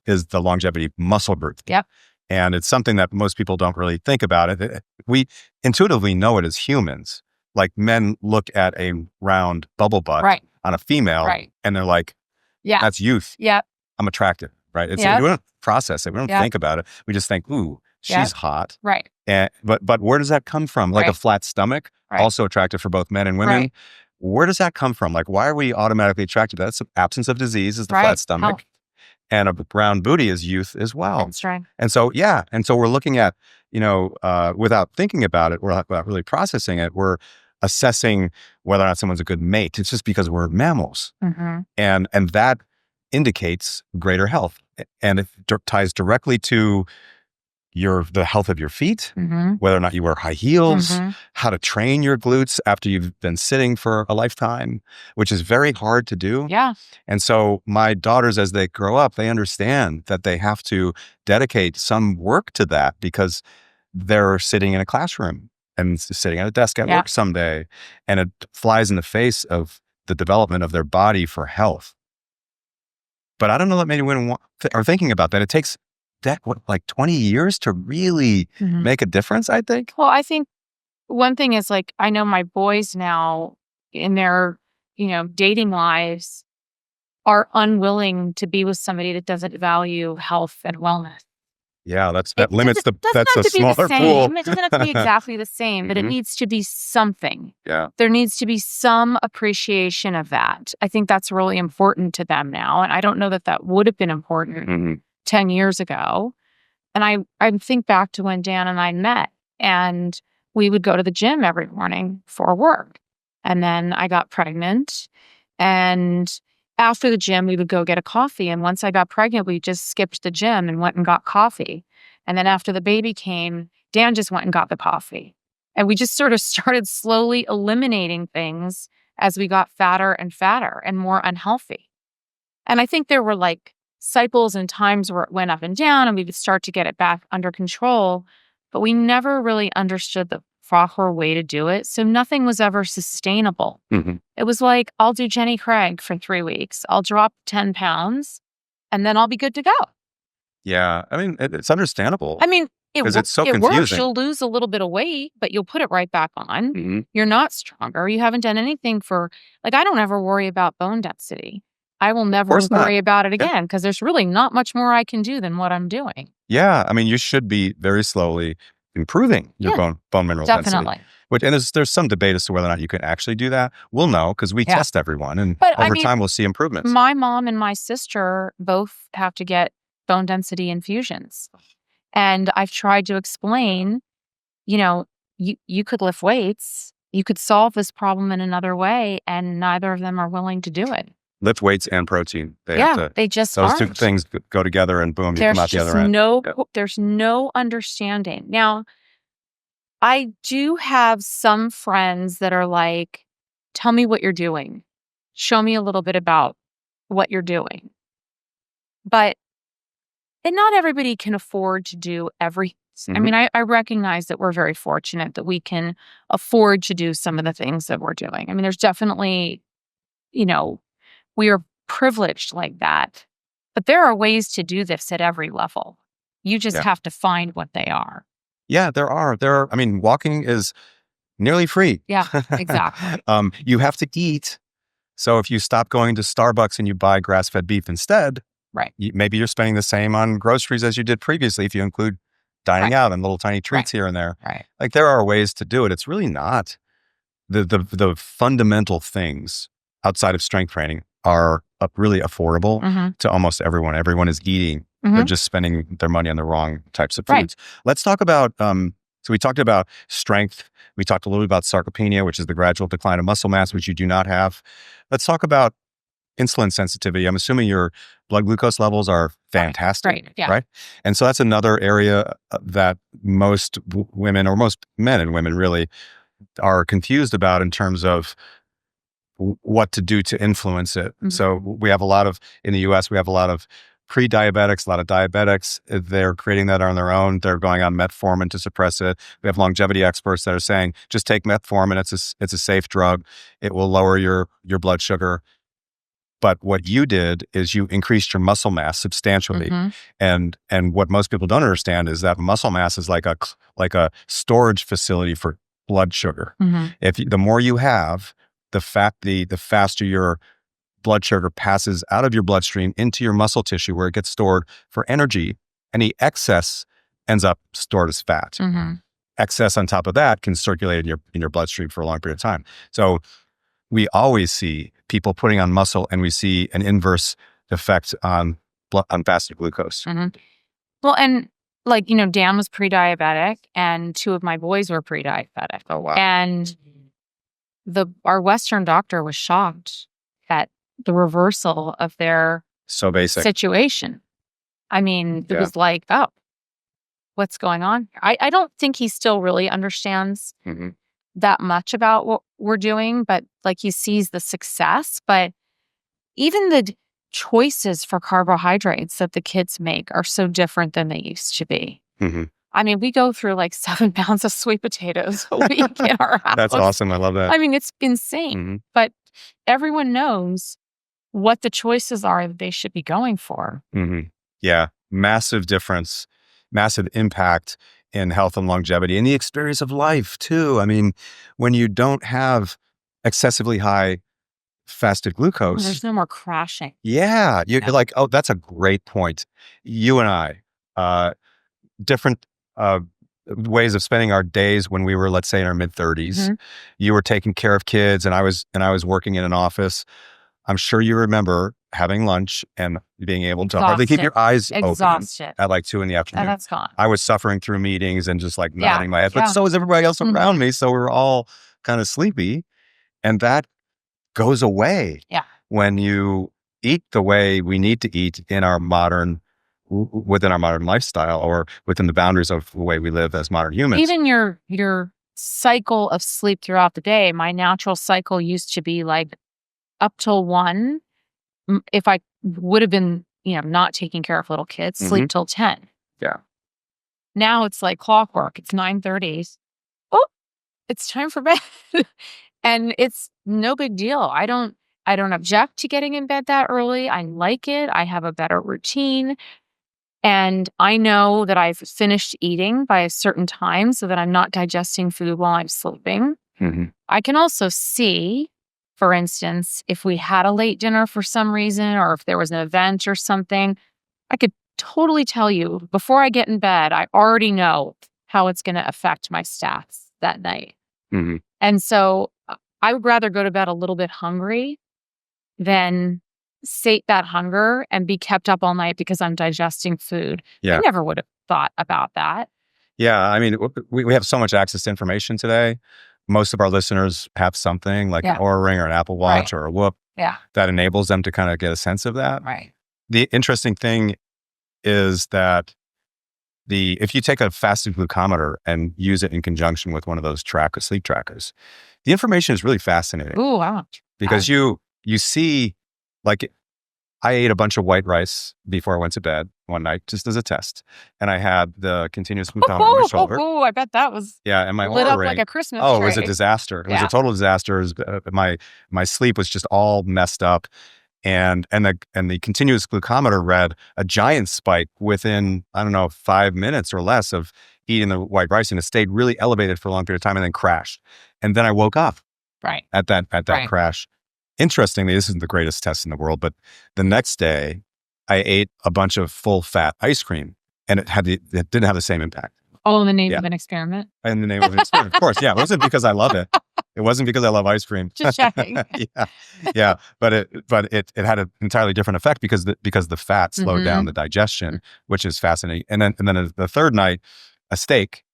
is the longevity muscle group. Yep. And it's something that most people don't really think about it. We intuitively know it as humans. Like men look at a round bubble butt on a female and they're like, that's youth. Yeah. I'm attractive, right? We don't process it. We don't think about it. We just think, ooh, she's hot. Right. And but where does that come from? Like a flat stomach, also attractive for both men and women. Right. Where does that come from? Like, why are we automatically attracted? That's absence of disease is the flat stomach. Health. And a round booty is youth as well. That's right. And so, we're looking at, without thinking about it, without really processing it, we're assessing whether or not someone's a good mate. It's just because we're mammals. Mm-hmm. And that indicates greater health. And it ties directly to the health of your feet, whether or not you wear high heels, how to train your glutes after you've been sitting for a lifetime, which is very hard to do. Yeah. And so my daughters, as they grow up, they understand that they have to dedicate some work to that because they're sitting in a classroom and sitting at a desk at work someday. And it flies in the face of the development of their body for health. But I don't know that many women are thinking about that. It takes like 20 years to really make a difference, I think? Well, I think one thing is like, I know my boys now in their, dating lives are unwilling to be with somebody that doesn't value health and wellness. Yeah, that limits that's a smaller pool. It doesn't have to be exactly the same, but it needs to be something. Yeah. There needs to be some appreciation of that. I think that's really important to them now. And I don't know that would have been important 10 years ago. And I think back to when Dan and I met, and we would go to the gym every morning for work. And then I got pregnant, and after the gym, we would go get a coffee. And once I got pregnant, we just skipped the gym and went and got coffee. And then after the baby came, Dan just went and got the coffee. And we just sort of started slowly eliminating things as we got fatter and more unhealthy. And I think there were like cycles and times where it went up and down and we would start to get it back under control, but we never really understood the proper way to do it. So nothing was ever sustainable. It was like, I'll do Jenny Craig for 3 weeks. I'll drop 10 pounds and then I'll be good to go. Yeah. I mean, it's understandable. I mean, it's so it confusing. works. You'll lose a little bit of weight, but you'll put it right back on. You're not stronger. You haven't done anything I don't ever worry about bone density. I will never worry about it again because there's really not much more I can do than what I'm doing. Yeah. I mean, you should be very slowly improving your bone mineral density. And there's some debate as to whether or not you can actually do that. We'll know because we test everyone. And over time, we'll see improvements. My mom and my sister both have to get bone density infusions. And I've tried to explain, you could lift weights. You could solve this problem in another way. And neither of them are willing to do it. Lift weights and protein. They just those aren't. two things go together and boom, you come out the other end. There's no understanding. Now, I do have some friends that are like, tell me what you're doing. Show me a little bit about what you're doing. But not everybody can afford to do everything. I mean, I recognize that we're very fortunate that we can afford to do some of the things that we're doing. I mean, there's definitely, we are privileged like that. But there are ways to do this at every level. You just have to find what they are. Yeah, there are. I mean, walking is nearly free. Yeah, exactly. You have to eat. So if you stop going to Starbucks and you buy grass-fed beef instead, maybe you're spending the same on groceries as you did previously if you include dining out and little tiny treats here and there. Right. Like there are ways to do it. It's really not. The fundamental things outside of strength training are really affordable to almost everyone. Everyone is eating. They're just spending their money on the wrong types of foods. Let's talk about So we talked about strength. We talked a little bit about sarcopenia, which is the gradual decline of muscle mass, which you do not have. Let's talk about insulin sensitivity. I'm assuming your blood glucose levels are fantastic, Right. Yeah. right? And so that's another area that most women, or most men and women really, are confused about in terms of what to do to influence it. So we have a lot of, in the US, we have a lot of pre-diabetics, a lot of diabetics. They're creating that on their own. They're going on metformin to suppress it. We have longevity experts that are saying, just take metformin. It's a safe drug. It will lower your blood sugar. But what you did is you increased your muscle mass substantially. And what most people don't understand is that muscle mass is like a storage facility for blood sugar. If the more you have, the faster your blood sugar passes out of your bloodstream into your muscle tissue, where it gets stored for energy. Any excess ends up stored as fat. Excess on top of that can circulate in your bloodstream for a long period of time. So we always see people putting on muscle, and we see an inverse effect on fasted glucose. Well, and like, Dan was pre-diabetic, and 2 of my boys were pre-diabetic. Oh, wow. And our Western doctor was shocked at the reversal of their So basic situation. I mean, it was like, oh, what's going on? I don't think he still really understands that much about what we're doing, but like, he sees the success. But even the choices for carbohydrates that the kids make are so different than they used to be. I mean, we go through like 7 pounds of sweet potatoes a week in our house. That's awesome. I love that. I mean, it's insane. But everyone knows what the choices are that they should be going for. Yeah. Massive difference, massive impact in health and longevity, and the experience of life too. I mean, when you don't have excessively high fasted glucose, there's no more crashing. Yeah. You're like, oh, that's a great point. You and I, different ways of spending our days when we were, let's say, in our mid-30s. You were taking care of kids, and I was working in an office. I'm sure you remember having lunch and being able to hardly keep your eyes open at like 2 p.m. And that's gone. I was suffering through meetings and just like nodding my head, but so was everybody else around me. So we were all kind of sleepy, and that goes away when you eat the way we need to eat within our modern lifestyle, or within the boundaries of the way we live as modern humans. Even your cycle of sleep throughout the day, my natural cycle used to be like up till 1. If I would have been, not taking care of little kids, sleep till 10. Yeah. Now it's like clockwork. It's 9:30. Oh, it's time for bed. And it's no big deal. I don't object to getting in bed that early. I like it. I have a better routine. And I know that I've finished eating by a certain time so that I'm not digesting food while I'm sleeping. I can also see, for instance, if we had a late dinner for some reason, or if there was an event or something, I could totally tell you before I get in bed, I already know how it's going to affect my stats that night. And so I would rather go to bed a little bit hungry than sate that hunger and be kept up all night because I'm digesting food. I never would have thought about that. Yeah. I mean, we have so much access to information today. Most of our listeners have something like an Oura Ring or an Apple Watch or a Whoop that enables them to kind of get a sense of that. The interesting thing is that if you take a fasted glucometer and use it in conjunction with one of those sleep trackers, the information is really fascinating. Ooh, wow. Because you see, like, I ate a bunch of white rice before I went to bed one night, just as a test. And I had the continuous glucometer on my shoulder. Oh, I bet that was and my lit Oura up Ring. like a Christmas tree. Oh, it was a disaster. It was a total disaster. My sleep was just all messed up. And the continuous glucometer read a giant spike within, 5 minutes or less of eating the white rice, and it stayed really elevated for a long period of time and then crashed. And then I woke up at that crash. Interestingly, this isn't the greatest test in the world, but the next day I ate a bunch of full fat ice cream, and it didn't have the same impact. Oh, in the name of an experiment? In the name of an experiment, of course. Yeah, it wasn't because I love it. It wasn't because I love ice cream. Just checking. But it had an entirely different effect because the fat slowed down the digestion, which is fascinating. And then the third night, a steak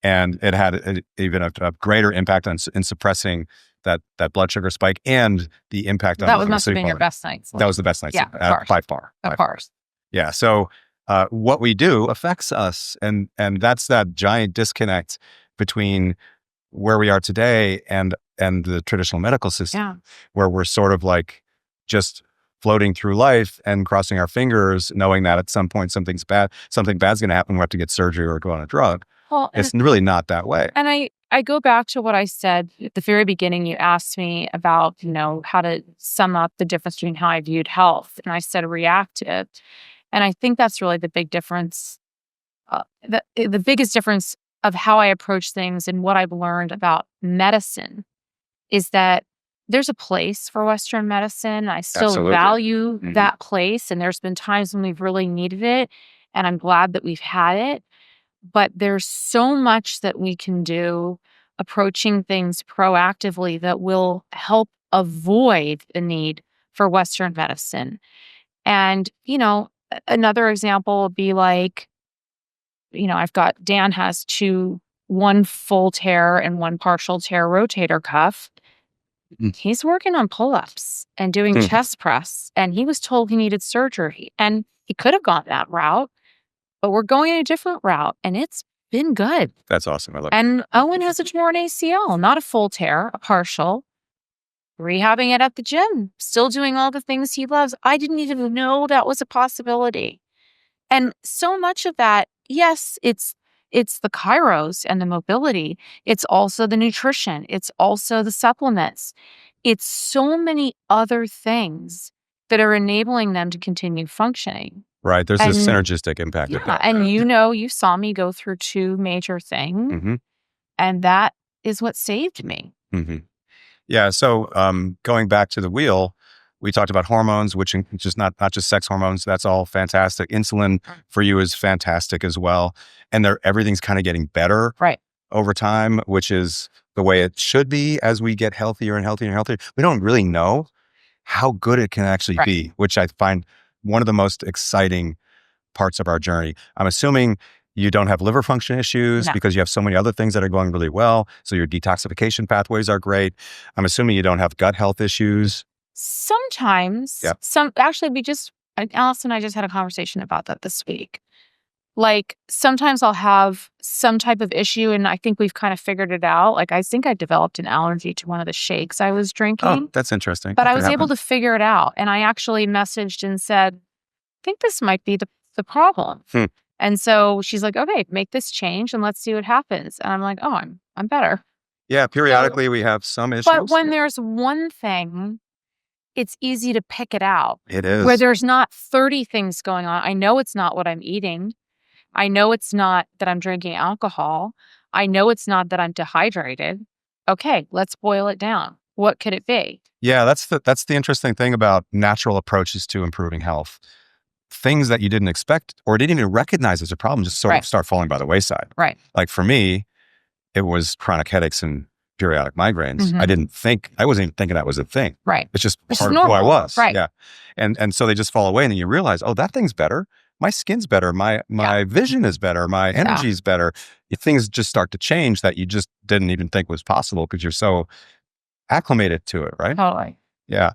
And it had even a greater impact in suppressing that blood sugar spike and the impact on that must have been your best night's sleep. That was the best night's sleep, by far. Of course. Yeah. So what we do affects us, and that's that giant disconnect between where we are today and the traditional medical system, where we're sort of like just floating through life and crossing our fingers, knowing that at some point something bad's going to happen. We have to get surgery or go on a drug. Well, it's really not that way. And I go back to what I said at the very beginning. You asked me about, how to sum up the difference between how I viewed health. And I said reactive. And I think that's really the big difference. The biggest difference of how I approach things and what I've learned about medicine is that there's a place for Western medicine. I still value that place. And there's been times when we've really needed it. And I'm glad that we've had it. But there's so much that we can do approaching things proactively that will help avoid the need for Western medicine. And, another example would be like, Dan has one full tear and one partial tear rotator cuff. He's working on pull-ups and doing chest press, and he was told he needed surgery, and he could have gone that route. But we're going a different route, and it's been good. That's awesome. I love it. And Owen has a torn ACL, not a full tear, a partial. Rehabbing it at the gym, still doing all the things he loves. I didn't even know that was a possibility. And so much of that, yes, it's the chiros and the mobility. It's also the nutrition. It's also the supplements. It's so many other things that are enabling them to continue functioning. Right. There's this synergistic impact. Yeah. And you saw me go through two major things. And that is what saved me. Yeah. So going back to the wheel, we talked about hormones, which is just not just sex hormones. That's all fantastic. Insulin for you is fantastic as well. And everything's kind of getting better over time, which is the way it should be as we get healthier and healthier and healthier. We don't really know how good it can actually be, which I find one of the most exciting parts of our journey. I'm assuming you don't have liver function issues because you have so many other things that are going really well. So your detoxification pathways are great. I'm assuming you don't have gut health issues. Sometimes, actually Alison and I just had a conversation about that this week. Like sometimes I'll have some type of issue and I think we've kind of figured it out. Like I think I developed an allergy to one of the shakes I was drinking. Oh, that's interesting. But I was able to figure it out. And I actually messaged and said, I think this might be the problem. And so she's like, okay, make this change and let's see what happens. And I'm like, oh, I'm better. Yeah, periodically we have some issues. But when there's one thing, it's easy to pick it out. It is. Where there's not 30 things going on. I know it's not what I'm eating. I know it's not that I'm drinking alcohol. I know it's not that I'm dehydrated. Okay, let's boil it down. What could it be? Yeah, that's the interesting thing about natural approaches to improving health. Things that you didn't expect or didn't even recognize as a problem just sort of start falling by the wayside. Right. Like for me, it was chronic headaches and periodic migraines. I wasn't even thinking that was a thing. Right. It's just part of who I was. Right. Yeah. And so they just fall away and then you realize, oh, that thing's better. My skin's better. My vision is better. My energy is better. Things just start to change that you just didn't even think was possible because you're so acclimated to it, right? Totally. Yeah.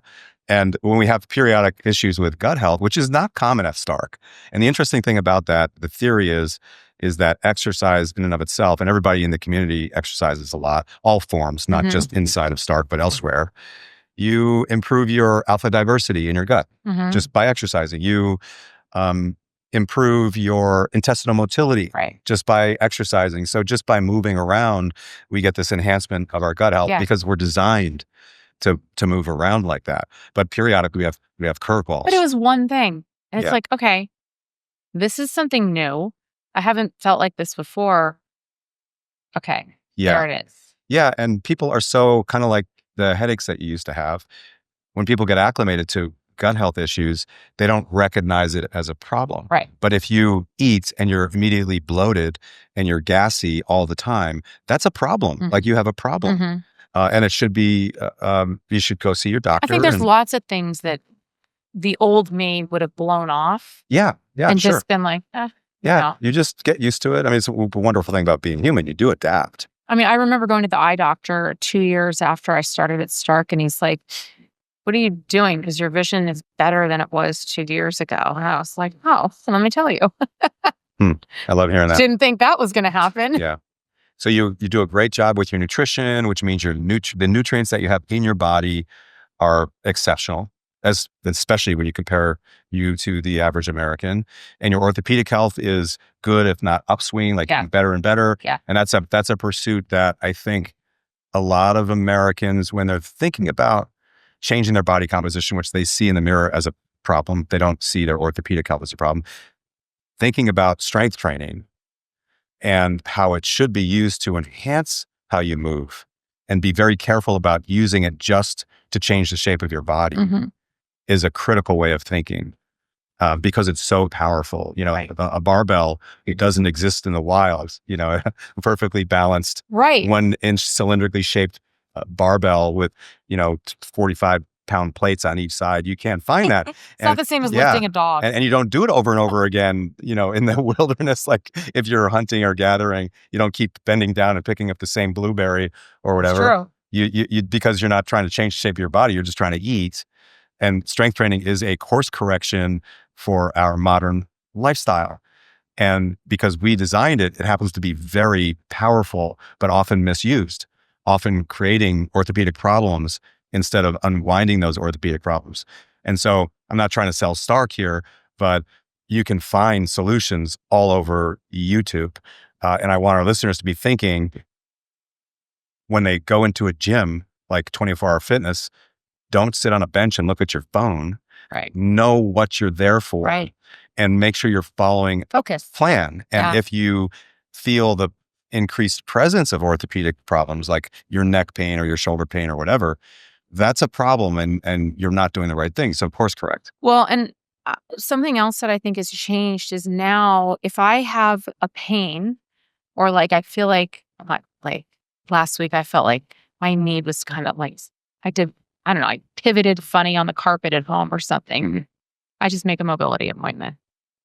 And when we have periodic issues with gut health, which is not common at Stark. And the interesting thing about that, the theory is that exercise in and of itself, and everybody in the community exercises a lot, all forms, not just inside of Stark, but elsewhere. You improve your alpha diversity in your gut just by exercising. You improve your intestinal motility just by exercising. So just by moving around, we get this enhancement of our gut health because we're designed to move around like that. But periodically we have curveballs. But it was one thing. And it's like, okay, this is something new. I haven't felt like this before. Okay. There it is. Yeah. And people are so kind of like the headaches that you used to have. When people get acclimated to gut health issues, they don't recognize it as a problem. Right. But if you eat and you're immediately bloated and you're gassy all the time, that's a problem. Like you have a problem. And it should be, you should go see your doctor. I think there's lots of things that the old me would have blown off. Yeah. And just been like, Yeah, you just get used to it. I mean, it's a wonderful thing about being human. You do adapt. I mean, I remember going to the eye doctor 2 years after I started at Stark, and he's like, "What are you doing? Because your vision is better than it was 2 years ago." And I was like, "Oh, let me tell you." I love hearing that. Didn't think that was going to happen. Yeah. So you do a great job with your nutrition, which means the nutrients that you have in your body are exceptional, especially when you compare you to the average American. And your orthopedic health is good, if not upswing, like better and better. Yeah. And that's a pursuit that I think a lot of Americans, when they're thinking about changing their body composition, which they see in the mirror as a problem, they don't see their orthopedic health as a problem. Thinking about strength training and how it should be used to enhance how you move, and be very careful about using it just to change the shape of your body is a critical way of thinking, because it's so powerful. You know, a barbell, it doesn't exist in the wild, you know, a perfectly balanced 1-inch cylindrically shaped barbell with, 45-pound plates on each side. You can't find that. It's not the same as lifting a dog. And you don't do it over and over again, in the wilderness. Like if you're hunting or gathering, you don't keep bending down and picking up the same blueberry or whatever. It's true. You because you're not trying to change the shape of your body, you're just trying to eat. And strength training is a course correction for our modern lifestyle. And because we designed it, it happens to be very powerful, but often misused, often creating orthopedic problems instead of unwinding those orthopedic problems. And so I'm not trying to sell Stark here, but you can find solutions all over YouTube. And I want our listeners to be thinking, when they go into a gym, like 24-hour fitness, don't sit on a bench and look at your phone. Right. Know what you're there for. Right. And make sure you're following a plan. And if you feel the increased presence of orthopedic problems, like your neck pain or your shoulder pain or whatever, that's a problem, and you're not doing the right thing. So course correct. Well, and something else that I think has changed is now if I have a pain, or like I feel like last week I felt like my knee was kind of like, I pivoted funny on the carpet at home or something. I just make a mobility appointment.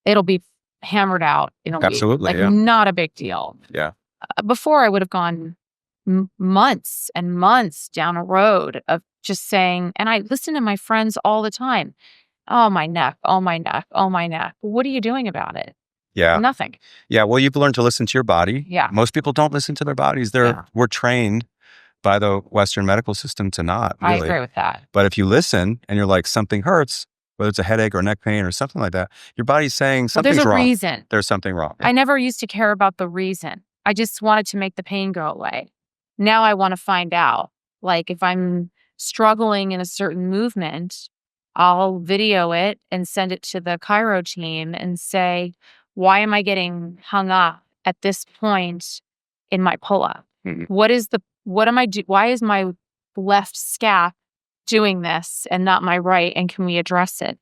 It'll be hammered out in a Absolutely, week. Not a big deal. Yeah. Before I would have gone months and months down a road of just saying, and I listen to my friends all the time, "Oh, my neck, oh, my neck, oh, my neck." What are you doing about it? Yeah. Nothing. Yeah. Well, you've learned to listen to your body. Yeah. Most people don't listen to their bodies. We're trained by the Western medical system to not really. I agree with that. But if you listen and you're like, something hurts, whether it's a headache or neck pain or something like that, your body's saying something's wrong. There's a reason. There's something wrong. I never used to care about the reason. I just wanted to make the pain go away. Now I want to find out. Like if I'm struggling in a certain movement, I'll video it and send it to the chiro team and say, why am I getting hung up at this point in my pull-up? What am I doing? Why is my left scap doing this and not my right? And can we address it?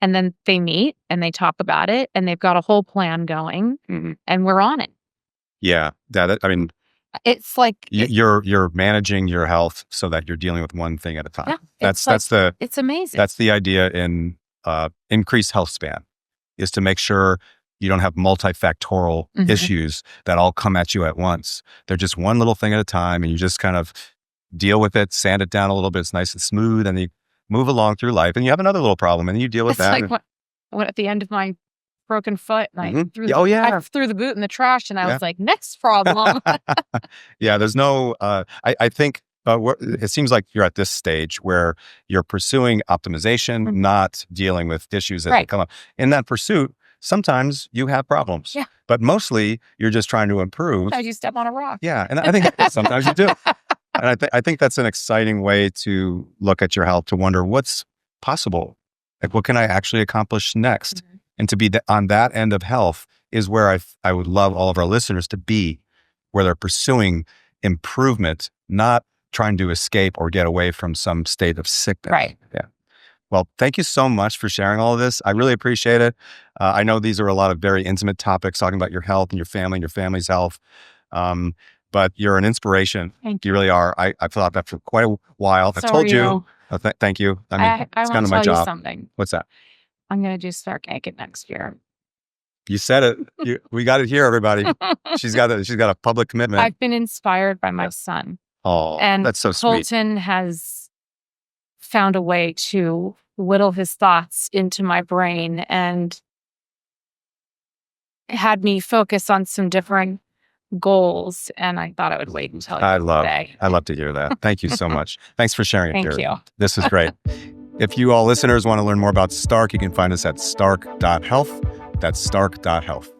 And then they meet and they talk about it, and they've got a whole plan going, and we're on it. Yeah. It's like you're managing your health so that you're dealing with one thing at a time. Yeah, it's amazing. That's the idea in increased health span, is to make sure you don't have multifactorial issues that all come at you at once. They're just one little thing at a time, and you just kind of deal with it, sand it down a little bit. It's nice and smooth, and you move along through life. And you have another little problem, and you deal with that. It's like what at the end of my broken foot, and I threw the boot in the trash, and I was like, next problem. Yeah, there's no. I think it seems like you're at this stage where you're pursuing optimization, not dealing with issues that come up. In that pursuit, sometimes you have problems, but mostly you're just trying to improve. Sometimes you step on a rock. Yeah, and I think sometimes you do. And I think that's an exciting way to look at your health, to wonder what's possible. Like, what can I actually accomplish next? And to be on that end of health is where I would love all of our listeners to be, where they're pursuing improvement, not trying to escape or get away from some state of sickness. Right. Yeah. Well, thank you so much for sharing all of this. I really appreciate it. I know these are a lot of very intimate topics, talking about your health and your family and your family's health. But you're an inspiration. Thank you. You really are. I've thought that for quite a while. I've told you. Thank you. I mean, it's kind of my job. Something. What's that? I'm going to do Stark Naked next year. You said it. We got it here, everybody. She's got a public commitment. I've been inspired by my son. Oh, And that's so sweet. Colton has found a way to whittle his thoughts into my brain and had me focus on some different goals. And I thought I would wait until today. I love to hear that. Thank you so much. Thanks for sharing it, Thank Carrie. you. This is great. If you all listeners want to learn more about Stark, you can find us at stark.health. That's stark.health.